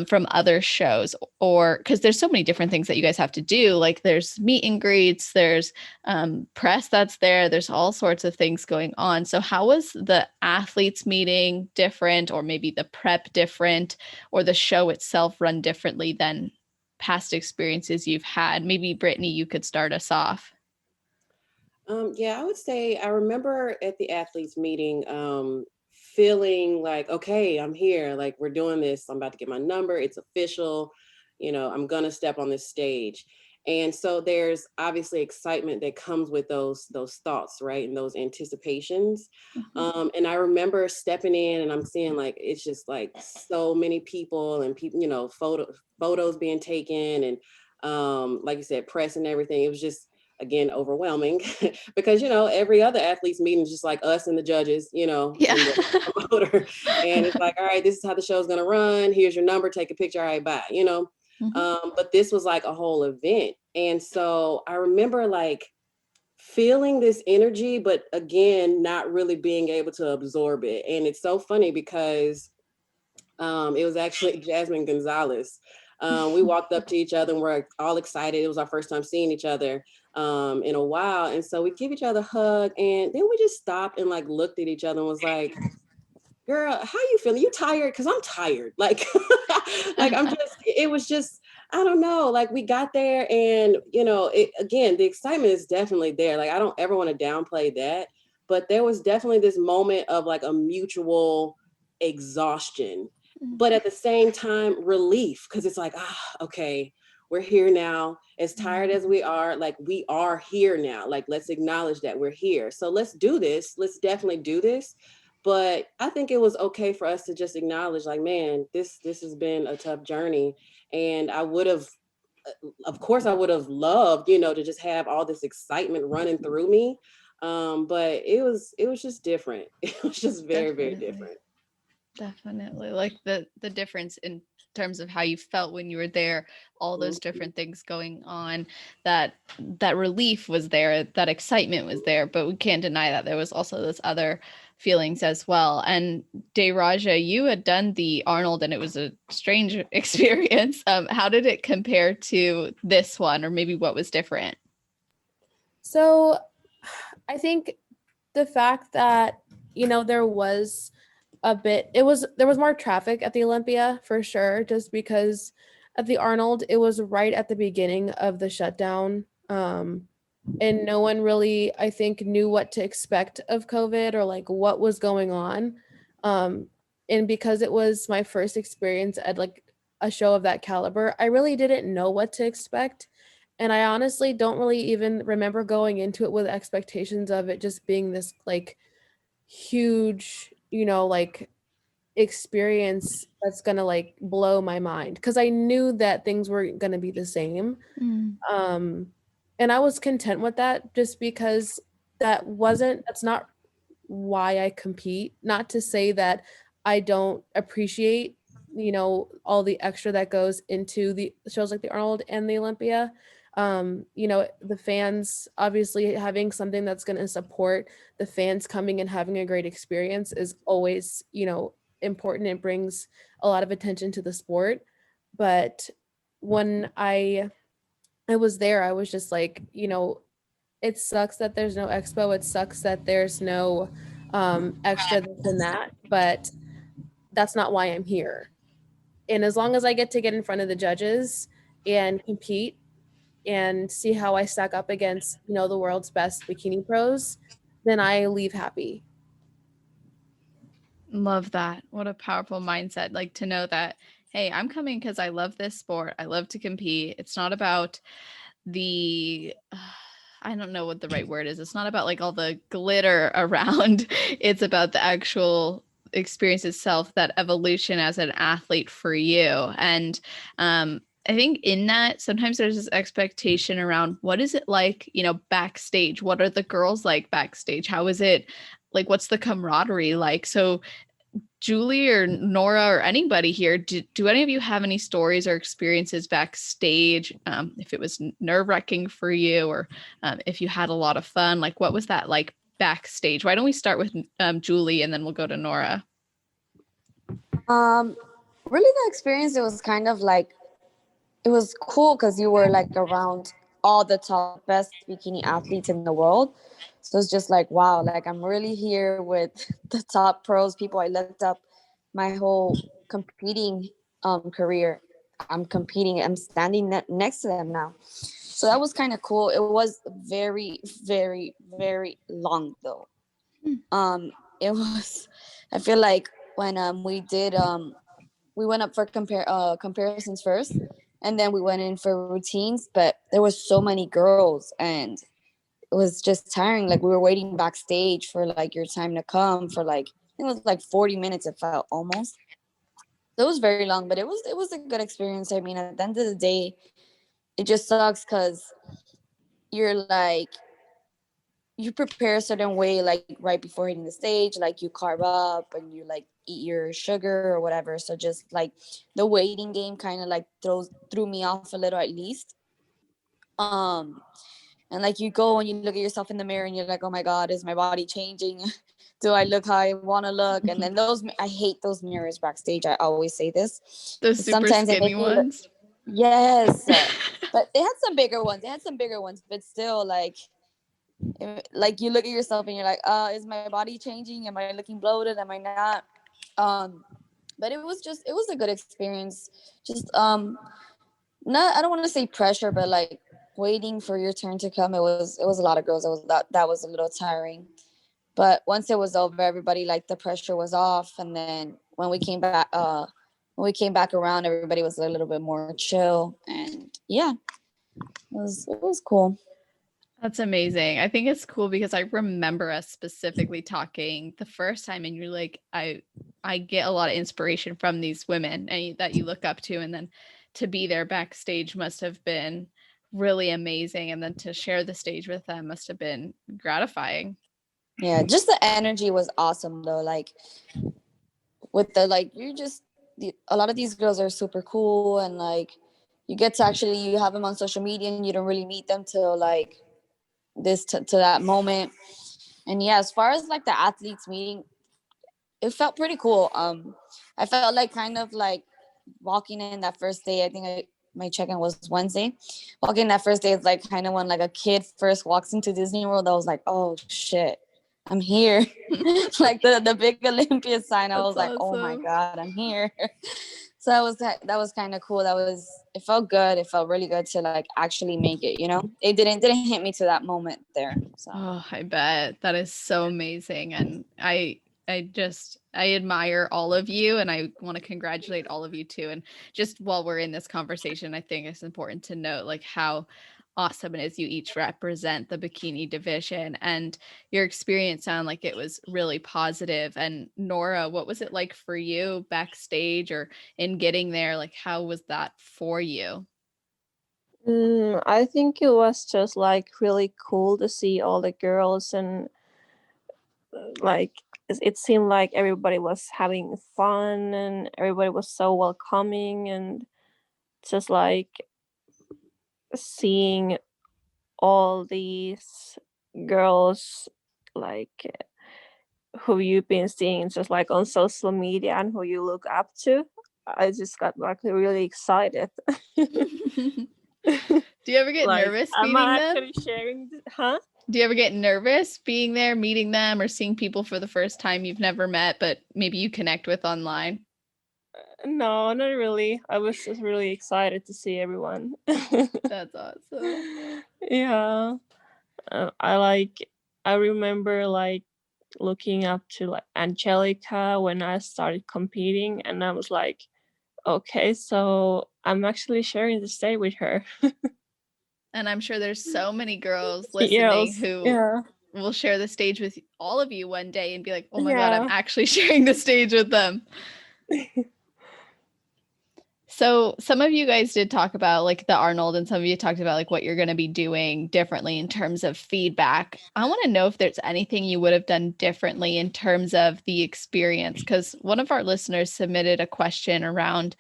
from other shows? Or because there's so many different things that you guys have to do, like there's meet and greets, there's press that's there's all sorts of things going on. So how was the athletes meeting different, or maybe the prep different, or the show itself run differently than past experiences you've had? Maybe Brittney, you could start us off. Yeah, I would say I remember at the athletes meeting feeling like, okay, I'm here, like we're doing this. I'm about to get my number. It's official. I'm going to step on this stage. And so there's obviously excitement that comes with those thoughts, right? And those anticipations. And I remember stepping in and I'm seeing like, it's just like so many people and people, photos being taken and like you said, press and everything. It was just, again, overwhelming because every other athlete's meeting is just like us and the judges, Yeah. and the promoter, and it's like, all right, this is how the show's gonna run. Here's your number. Take a picture. All right, bye. But this was like a whole event, and so I remember like feeling this energy, but again, not really being able to absorb it. And it's so funny because it was actually Jasmine Gonzalez. We walked up to each other and we're all excited. It was our first time seeing each other in a while. And so we give each other a hug and then we just stopped and like looked at each other and was like, girl, how you feeling? You tired? Cause I'm tired. Like, it was just, I don't know. Like we got there and again, the excitement is definitely there. Like, I don't ever want to downplay that, but there was definitely this moment of like a mutual exhaustion, but at the same time, relief. Cause it's like, okay, we're here now. As tired as we are, like we are here now. Like, let's acknowledge that we're here. So let's do this. Let's definitely do this. But I think it was okay for us to just acknowledge, like, man, this has been a tough journey. And I would have, of course, I would have loved, to just have all this excitement running through me. But it was just different. It was just very, very different. Definitely. Like the difference in terms of how you felt when you were there, all those different things going on, that relief was there, that excitement was there, but we can't deny that there was also those other feelings as well. And DARAJA, you had done the Arnold and it was a strange experience. How did it compare to this one, or maybe what was different? So I think the fact that, there was there was more traffic at the Olympia for sure, just because at the Arnold, it was right at the beginning of the shutdown. And no one really, I think, knew what to expect of COVID or like what was going on. And because it was my first experience at like a show of that caliber, I really didn't know what to expect. And I honestly don't really even remember going into it with expectations of it just being this like huge, like experience that's gonna like blow my mind, because I knew that things were gonna be the same. And I was content with that, just because that's not why I compete. Not to say that I don't appreciate you know, all the extra that goes into the shows like the Arnold and the Olympia. You know, the fans obviously having something that's going to support the fans coming and having a great experience is always, you know, important. It brings a lot of attention to the sport. But when I was there, I was just like, you know, it sucks that there's no expo. It sucks that there's no extra this and that, but that's not why I'm here. And as long as I get to get in front of the judges and compete and see how I stack up against, you know, the world's best bikini pros, then I leave happy. Love that. What a powerful mindset. Like to know that, hey, I'm coming because I love this sport. I love to compete. It's not about the I don't know what the right word is. It's not about like all the glitter around. It's about the actual experience itself, that evolution as an athlete for you. And I think in that sometimes there's this expectation around what is it like, you know, backstage? What are the girls like backstage? How is it like, what's the camaraderie like? So Julie or Nora or anybody here, do any of you have any stories or experiences backstage? If it was nerve-wracking for you, or if you had a lot of fun, like what was that like backstage? Why don't we start with Julie and then we'll go to Nora? Really the experience, it was kind of like, it was cool because you were like around all the top best bikini athletes in the world. So it's just like, wow, like I'm really here with the top pros, people I looked up my whole competing career. I'm standing next to them now. So that was kind of cool. It was very, very, very long though. It was, I feel like when we went up for comparisons first, and then we went in for routines, but there was so many girls and it was just tiring. Like we were waiting backstage for like your time to come for like, I think it was like 40 minutes, it felt almost. So it was very long, but it was a good experience. I mean, at the end of the day, it just sucks because you're like, you prepare a certain way, like right before hitting the stage, like you carb up and you like eat your sugar or whatever. So just like the waiting game kind of like threw me off a little at least. Um, and like you go and you look at yourself in the mirror and you're like, oh my God, is my body changing? Do I look how I want to look? And then I hate those mirrors backstage. I always say this. Those super Sometimes they skinny make me look, ones. yes, but they had some bigger ones. But still like you look at yourself and you're like, is my body changing? Am I looking bloated? Am I not? But it was a good experience. Just not, I don't want to say pressure, but like waiting for your turn to come. It was a lot of girls. It was that was a little tiring. But once it was over, everybody, like the pressure was off. And then when we came back around, everybody was a little bit more chill. And yeah, it was cool. That's amazing. I think it's cool because I remember us specifically talking the first time, and you're like, I get a lot of inspiration from these women that you look up to, and then to be there backstage must have been really amazing, and then to share the stage with them must have been gratifying. Yeah, just the energy was awesome though. Like with the like, a lot of these girls are super cool, and like you get to actually, you have them on social media and you don't really meet them till like to that moment. And yeah, as far as like the athletes meeting, it felt pretty cool. I felt like kind of like walking in that first day. I think my check-in was Wednesday. Walking that first day is like kind of when like a kid first walks into Disney World. I was like, oh shit, I'm here. Like the big Olympia sign. I was like, oh my God, I'm here. So that was kind of cool. It felt good. It felt really good to like actually make it, you know. It didn't hit me to that moment there. So Oh, I bet. That is so amazing. And I admire all of you, and I want to congratulate all of you too. And just while we're in this conversation, I think it's important to note like how awesome it is you each represent the bikini division, and your experience sounded like it was really positive. And Nora, what was it like for you backstage or in getting there? Like, how was that for you? I think it was just like really cool to see all the girls and like it seemed like everybody was having fun and everybody was so welcoming, and just like seeing all these girls like who you've been seeing just like on social media and who you look up to, I just got like really excited. Do you ever get Like, nervous am meeting I them? actually sharing huh? Do you ever get nervous being there, meeting them, or seeing people for the first time you've never met, but maybe you connect with online? No, not really. I was just really excited to see everyone. That's awesome. Yeah. I remember like looking up to like Angelica when I started competing, and I was like, okay, so I'm actually sharing the stage with her. And I'm sure there's so many girls listening Yes, who yeah, will share the stage with all of you one day and be like, oh my God, I'm yeah. actually sharing the stage with them. So some of you guys did talk about like the Arnold, and some of you talked about like what you're going to be doing differently in terms of feedback. I want to know if there's anything you would have done differently in terms of the experience, because one of our listeners submitted a question around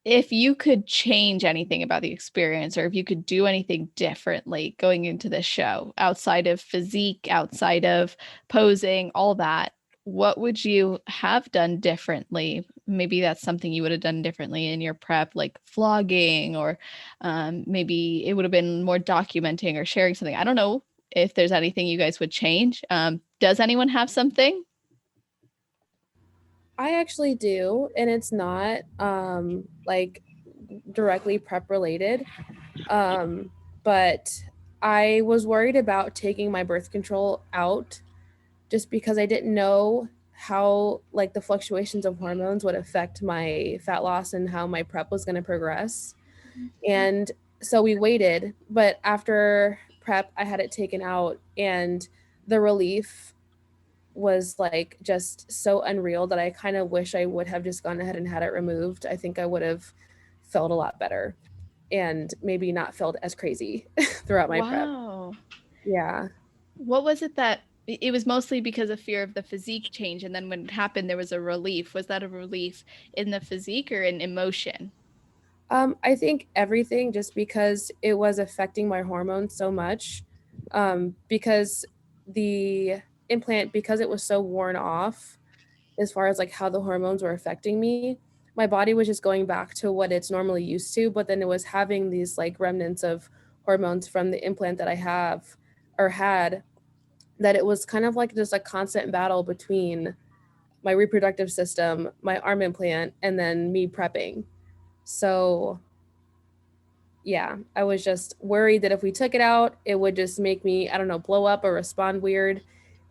if you could change anything about the experience, or if you could do anything differently going into the show outside of physique, outside of posing, all that, what would you have done differently? Maybe that's something you would have done differently in your prep, like vlogging, or maybe it would have been more documenting or sharing something. I don't know if there's anything you guys would change. Does anyone have something? I actually do, and it's not like directly prep related. But I was worried about taking my birth control out just because I didn't know how like the fluctuations of hormones would affect my fat loss and how my prep was going to progress. And so we waited, but after prep I had it taken out, and the relief was like just so unreal that I kind of wish I would have just gone ahead and had it removed. I think I would have felt a lot better and maybe not felt as crazy throughout my prep. Wow. Yeah. What was it that it was mostly because of fear of the physique change, and then when it happened there was a relief? Was that a relief in the physique or in emotion? I think everything, just because it was affecting my hormones so much. Because the implant, because it was so worn off as far as like how the hormones were affecting me, my body was just going back to what it's normally used to, but then it was having these like remnants of hormones from the implant that I have or had, that it was kind of like just a constant battle between my reproductive system, my arm implant, and then me prepping. So yeah, I was just worried that if we took it out, it would just make me, I don't know, blow up or respond weird.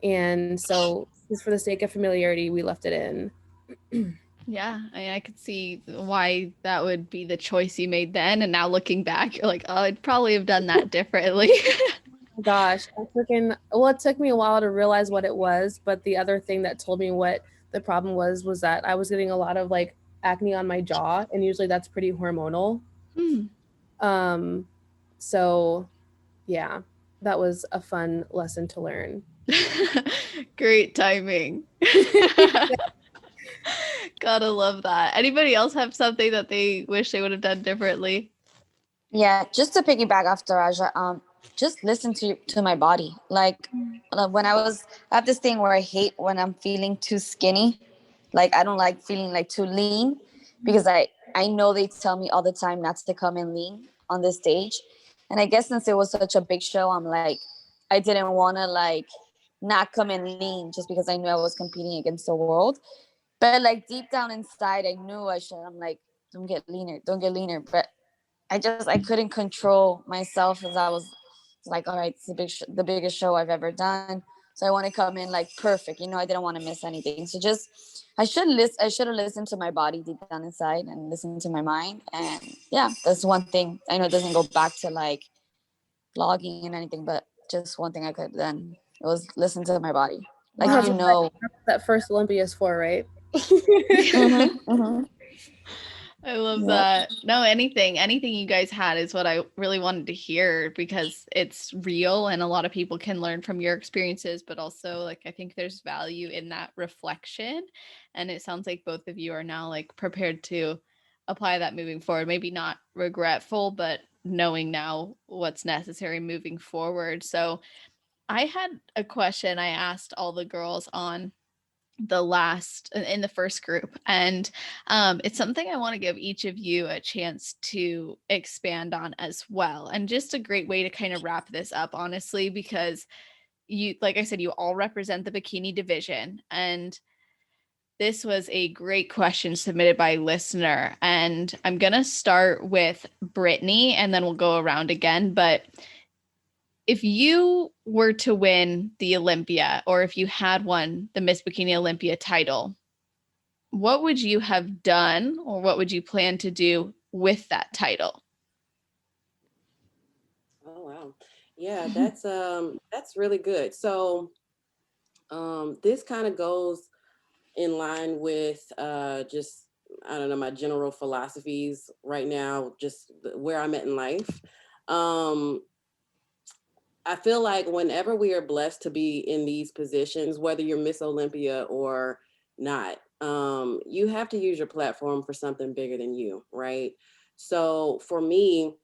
And so, just for the sake of familiarity, we left it in. Yeah, I mean, I could see why that would be the choice you made then, and now looking back you're like, oh, I'd probably have done that differently. Gosh, it took me a while to realize what it was, but the other thing that told me what the problem was that I was getting a lot of like acne on my jaw, and usually that's pretty hormonal. Hmm. So yeah, that was a fun lesson to learn. Great timing. Gotta love that. Anybody else have something that they wish they would have done differently? Yeah, just to piggyback after Raja, just listen to my body. Like when I have this thing where I hate when I'm feeling too skinny. Like I don't like feeling like too lean, because I know they tell me all the time not to come in lean on the stage. And I guess since it was such a big show, I'm like, I didn't want to like not come in lean just because I knew I was competing against the world. But like deep down inside, I knew I should. I'm like, don't get leaner, don't get leaner. But I couldn't control myself, as I was like, all right, it's the biggest show I've ever done. So I want to come in like perfect. I didn't want to miss anything. So just I should have listened to my body deep down inside and listened to my mind. And yeah, that's one thing. I know it doesn't go back to like vlogging and anything, but just one thing I could have done. It was listen to my body. Like That's you know. what that first Olympia is for, right? Mhm, mhm. I love Yep. that. No, anything you guys had is what I really wanted to hear because it's real and a lot of people can learn from your experiences, but also like I think there's value in that reflection. And it sounds like both of you are now like prepared to apply that moving forward. Maybe not regretful, but knowing now what's necessary moving forward. So I had a question I asked all the girls on the last in the first group, and it's something I want to give each of you a chance to expand on as well, and just a great way to kind of wrap this up, honestly, because you, like I said, you all represent the bikini division, and this was a great question submitted by a listener, and I'm gonna start with Brittney and then we'll go around again. But if you were to win the Olympia, or if you had won the Miss Bikini Olympia title, what would you have done or what would you plan to do with that title? Oh wow. Yeah, that's really good. So this kind of goes in line with just I don't know, my general philosophies right now, just where I'm at in life. Um I feel like whenever we are blessed to be in these positions, whether you're Miss Olympia or not, you have to use your platform for something bigger than you, right? So for me,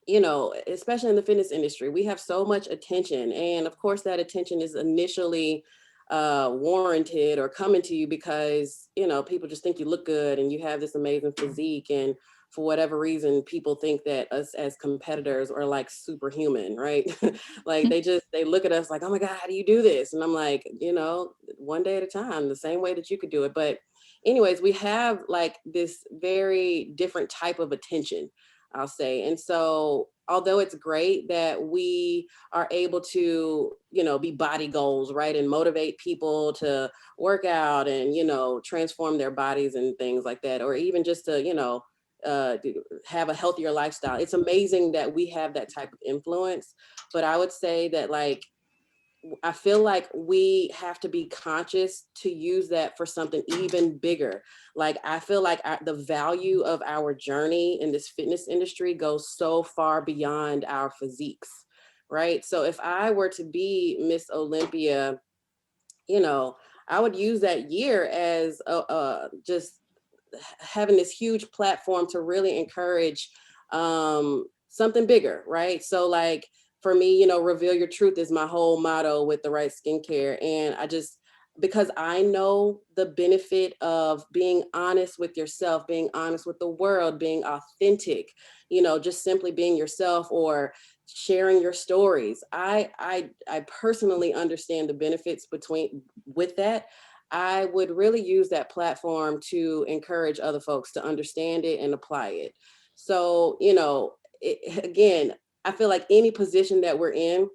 you know, especially in the fitness industry, we have so much attention. And of course, that attention is initially warranted or coming to you because, you know, people just think you look good and you have this amazing physique. And for whatever reason, people think that us as competitors are like superhuman, right? Like they look at us like, oh my God, how do you do this? And I'm like, you know, one day at a time, the same way that you could do it. But anyways, we have like this very different type of attention, I'll say. And so, although it's great that we are able to, you know, be body goals, right, and motivate people to work out and, you know, transform their bodies and things like that, or even just to, you know, have a healthier lifestyle. It's amazing that we have that type of influence. But I would say that, like, I feel like we have to be conscious to use that for something even bigger. Like, I feel like the value of our journey in this fitness industry goes so far beyond our physiques, right? So if I were to be Miss Olympia, you know, I would use that year as just having this huge platform to really encourage something bigger, right? So like for me, you know, reveal your truth is my whole motto with the right skincare. And I just, because I know the benefit of being honest with yourself, being honest with the world, being authentic, you know, just simply being yourself or sharing your stories. I personally understand the benefits between with that. I would really use that platform to encourage other folks to understand it and apply it. So, you know, again, I feel like any position that we're in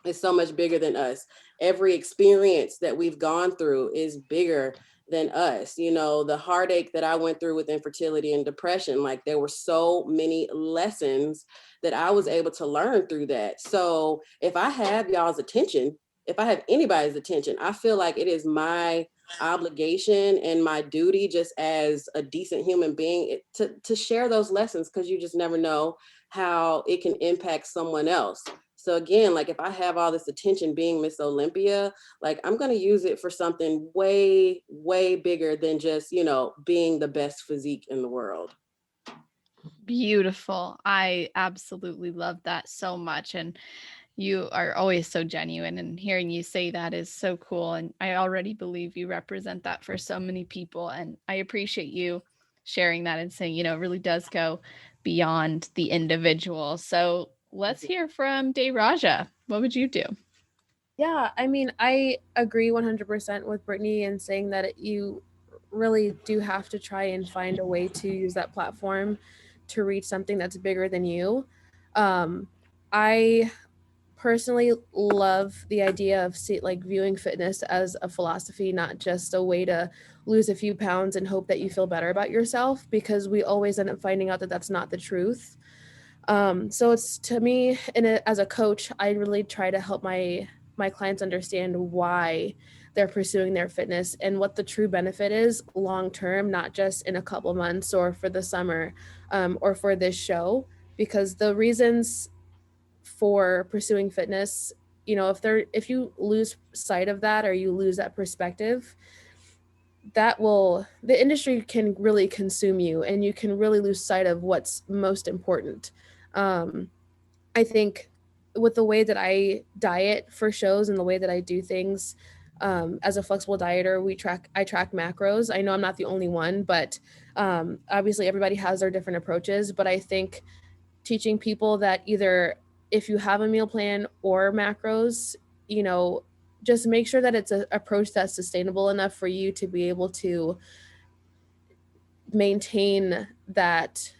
is so much bigger than us. Every experience that we've gone through is bigger than us. You know, the heartache that I went through with infertility and depression, like there were so many lessons that I was able to learn through that. So if I have y'all's attention, if I have anybody's attention, I feel like it is my obligation and my duty just as a decent human being to share those lessons, because you just never know how it can impact someone else. So again, like if I have all this attention being Miss Olympia, like I'm going to use it for something way, way bigger than just, you know, being the best physique in the world. Beautiful. I absolutely love that so much. And you are always so genuine, and hearing you say that is so cool. And I already believe you represent that for so many people. And I appreciate you sharing that and saying, you know, it really does go beyond the individual. So let's hear from DAYRAJA. What would you do? Yeah, I mean, I agree 100% with Brittney in saying that you really do have to try and find a way to use that platform to reach something that's bigger than you. I personally love the idea of viewing fitness as a philosophy, not just a way to lose a few pounds and hope that you feel better about yourself, because we always end up finding out that that's not the truth. So it's, to me, as a coach, I really try to help my my clients understand why they're pursuing their fitness and what the true benefit is long term, not just in a couple months or for the summer, or for this show. Because the reasons for pursuing fitness, you know, if you lose sight of that, or you lose that perspective, the industry can really consume you, and you can really lose sight of what's most important. I think with the way that I diet for shows and the way that I do things, as a flexible dieter, I track macros. I know I'm not the only one, but obviously everybody has their different approaches. But I think teaching people that either if you have a meal plan or macros, you know, just make sure that it's an approach that's sustainable enough for you to be able to maintain that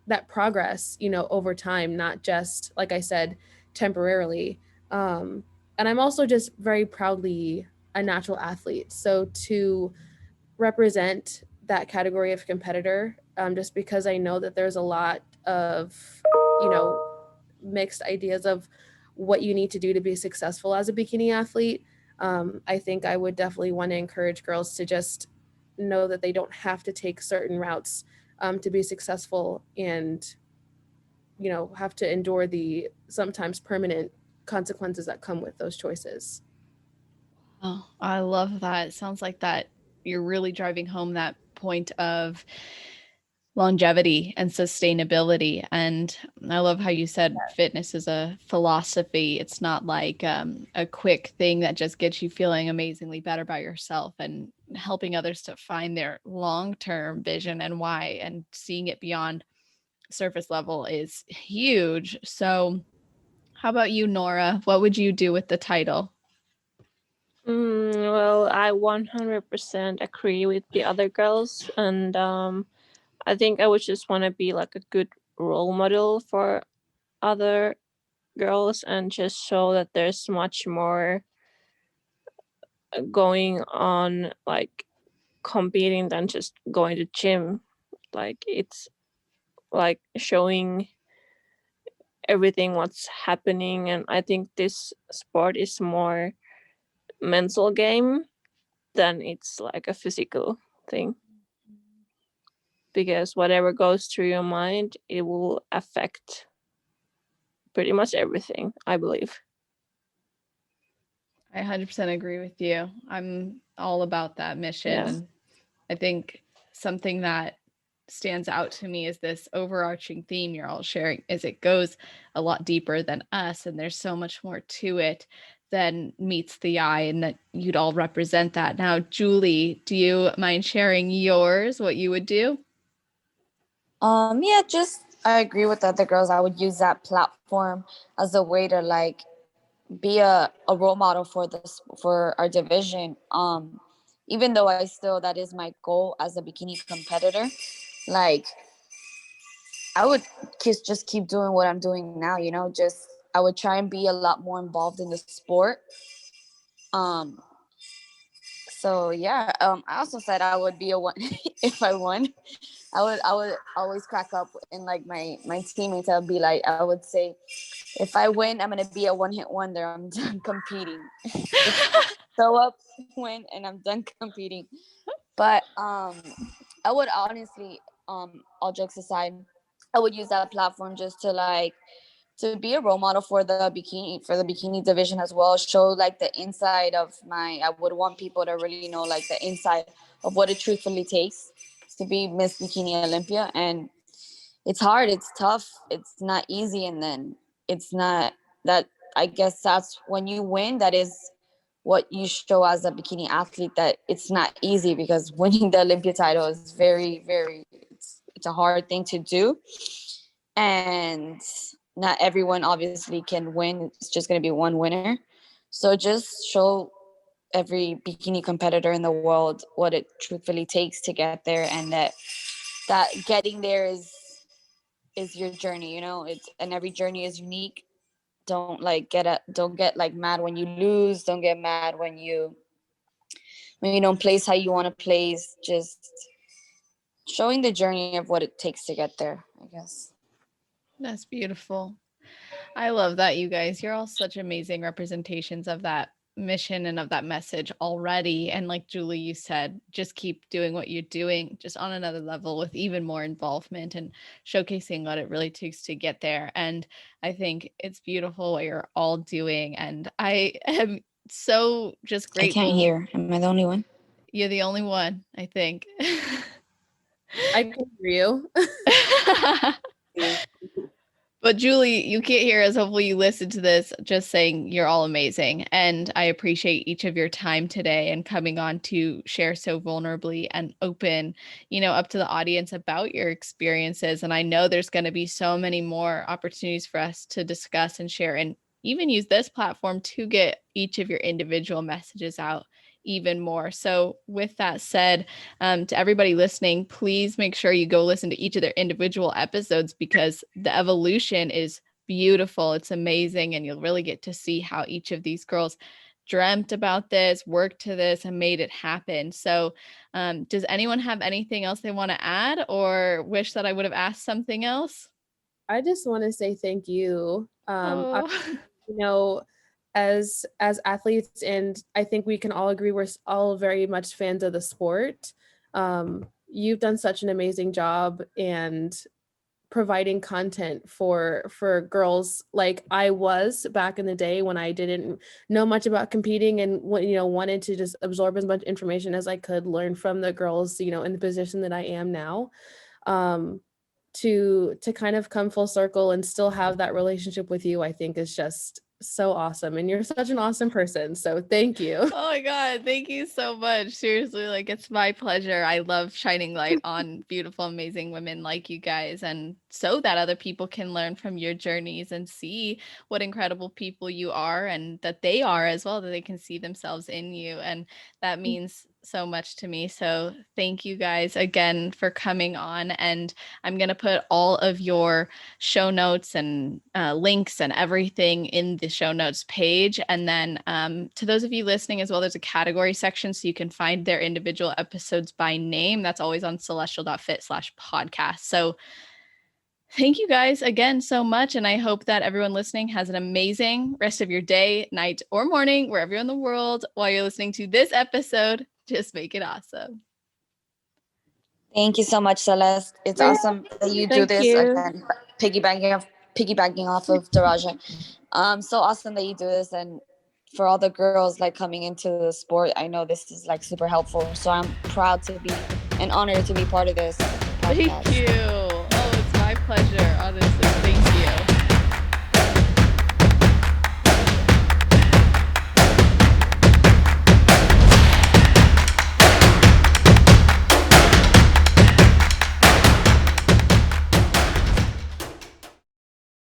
that progress, you know, over time, not just, like I said, temporarily. And I'm also just very proudly a natural athlete. So to represent that category of competitor, just because I know that there's a lot of, you know, mixed ideas of what you need to do to be successful as a bikini athlete. I think I would definitely want to encourage girls to just know that they don't have to take certain routes to be successful, and, you know, have to endure the sometimes permanent consequences that come with those choices. Oh, I love that. It sounds like that you're really driving home that point of longevity and sustainability. And I love how you said fitness is a philosophy. It's not like a quick thing that just gets you feeling amazingly better by yourself, and helping others to find their long-term vision and why, and seeing it beyond surface level is huge. So how about you, Noora? What would you do with the title? Well, I 100% agree with the other girls, and I think I would just want to be like a good role model for other girls, and just show that there's much more going on, like competing, than just going to gym. Like it's like showing everything what's happening, and I think this sport is more mental game than it's like a physical thing, because whatever goes through your mind, it will affect pretty much everything, I believe. I 100% agree with you. I'm all about that mission. Yeah. And I think something that stands out to me is this overarching theme you're all sharing, is it goes a lot deeper than us, and there's so much more to it than meets the eye, and that you'd all represent that. Now, Julie, do you mind sharing yours, what you would do? Yeah, just I agree with the other girls. I would use that platform as a way to like be a role model for this, for our division. Even though I still, that is my goal as a bikini competitor, like I would just keep doing what I'm doing now, you know, just I would try and be a lot more involved in the sport. Um so yeah, I also said I would be a one if I won. I would always crack up in like my teammates. I would be like, I would say, if I win, I'm gonna be a one-hit wonder. I'm done competing. Just show up, win, and I'm done competing. But I would honestly, all jokes aside, I would use that platform just to like to be a role model for the bikini division as well. Show like the inside of I would want people to really know like the inside of what it truthfully takes to be Miss Bikini Olympia. And it's hard, it's tough, it's not easy. And then it's not that, I guess that's when you win, that is what you show as a bikini athlete, that it's not easy, because winning the Olympia title is very, very, it's a hard thing to do. And not everyone obviously can win. It's just going to be one winner. So just show every bikini competitor in the world what it truthfully takes to get there, and that getting there is your journey, you know. It's, and every journey is unique. Don't get like mad when you lose. Don't get mad when you don't place how you want to place. Just showing the journey of what it takes to get there, I guess. That's beautiful. I love that, you guys. You're all such amazing representations of that mission and of that message already. And like Julie, you said, just keep doing what you're doing, just on another level with even more involvement and showcasing what it really takes to get there. And I think it's beautiful what you're all doing. And I am so just I grateful. can't hear. Am I the only one? You're the only one, I think. I can hear you. Yeah. But Julie, you can't hear us. Hopefully you listen to this, just saying you're all amazing. And I appreciate each of your time today and coming on to share so vulnerably and open, up to the audience about your experiences. And I know there's going to be so many more opportunities for us to discuss and share, and even use this platform to get each of your individual messages out even more. So with that said, to everybody listening, please make sure you go listen to each of their individual episodes, because the evolution is beautiful. It's amazing. And you'll really get to see how each of these girls dreamt about this, worked to this, and made it happen. So does anyone have anything else they want to add, or wish that I would have asked something else? I just want to say thank you. Oh. As athletes, and I think we can all agree we're all very much fans of the sport. You've done such an amazing job and providing content for girls like I was back in the day, when I didn't know much about competing, and wanted to just absorb as much information as I could, learn from the girls in the position that I am now. To kind of come full circle and still have that relationship with you, I think is just so awesome. And you're such an awesome person. So thank you. Oh my God, thank you so much. Seriously, it's my pleasure. I love shining light on beautiful, amazing women like you guys, and so that other people can learn from your journeys and see what incredible people you are, and that they are as well, that they can see themselves in you. And that means so much to me. So thank you guys again for coming on. And I'm going to put all of your show notes and links and everything in the show notes page. And then to those of you listening as well, there's a category section, so you can find their individual episodes by name. That's always on celestial.fit/podcast. So thank you guys again so much. And I hope that everyone listening has an amazing rest of your day, night, or morning, wherever you're in the world, while you're listening to this episode. Just make it awesome. Thank you so much, Celeste. It's awesome that you do Thank this. you. Again, piggybacking off of Daraja. So awesome that you do this, and for all the girls coming into the sport, I know this is super helpful. So I'm proud to be and honored to be part of this podcast. Thank you. Oh, it's my pleasure. Honestly, thank you.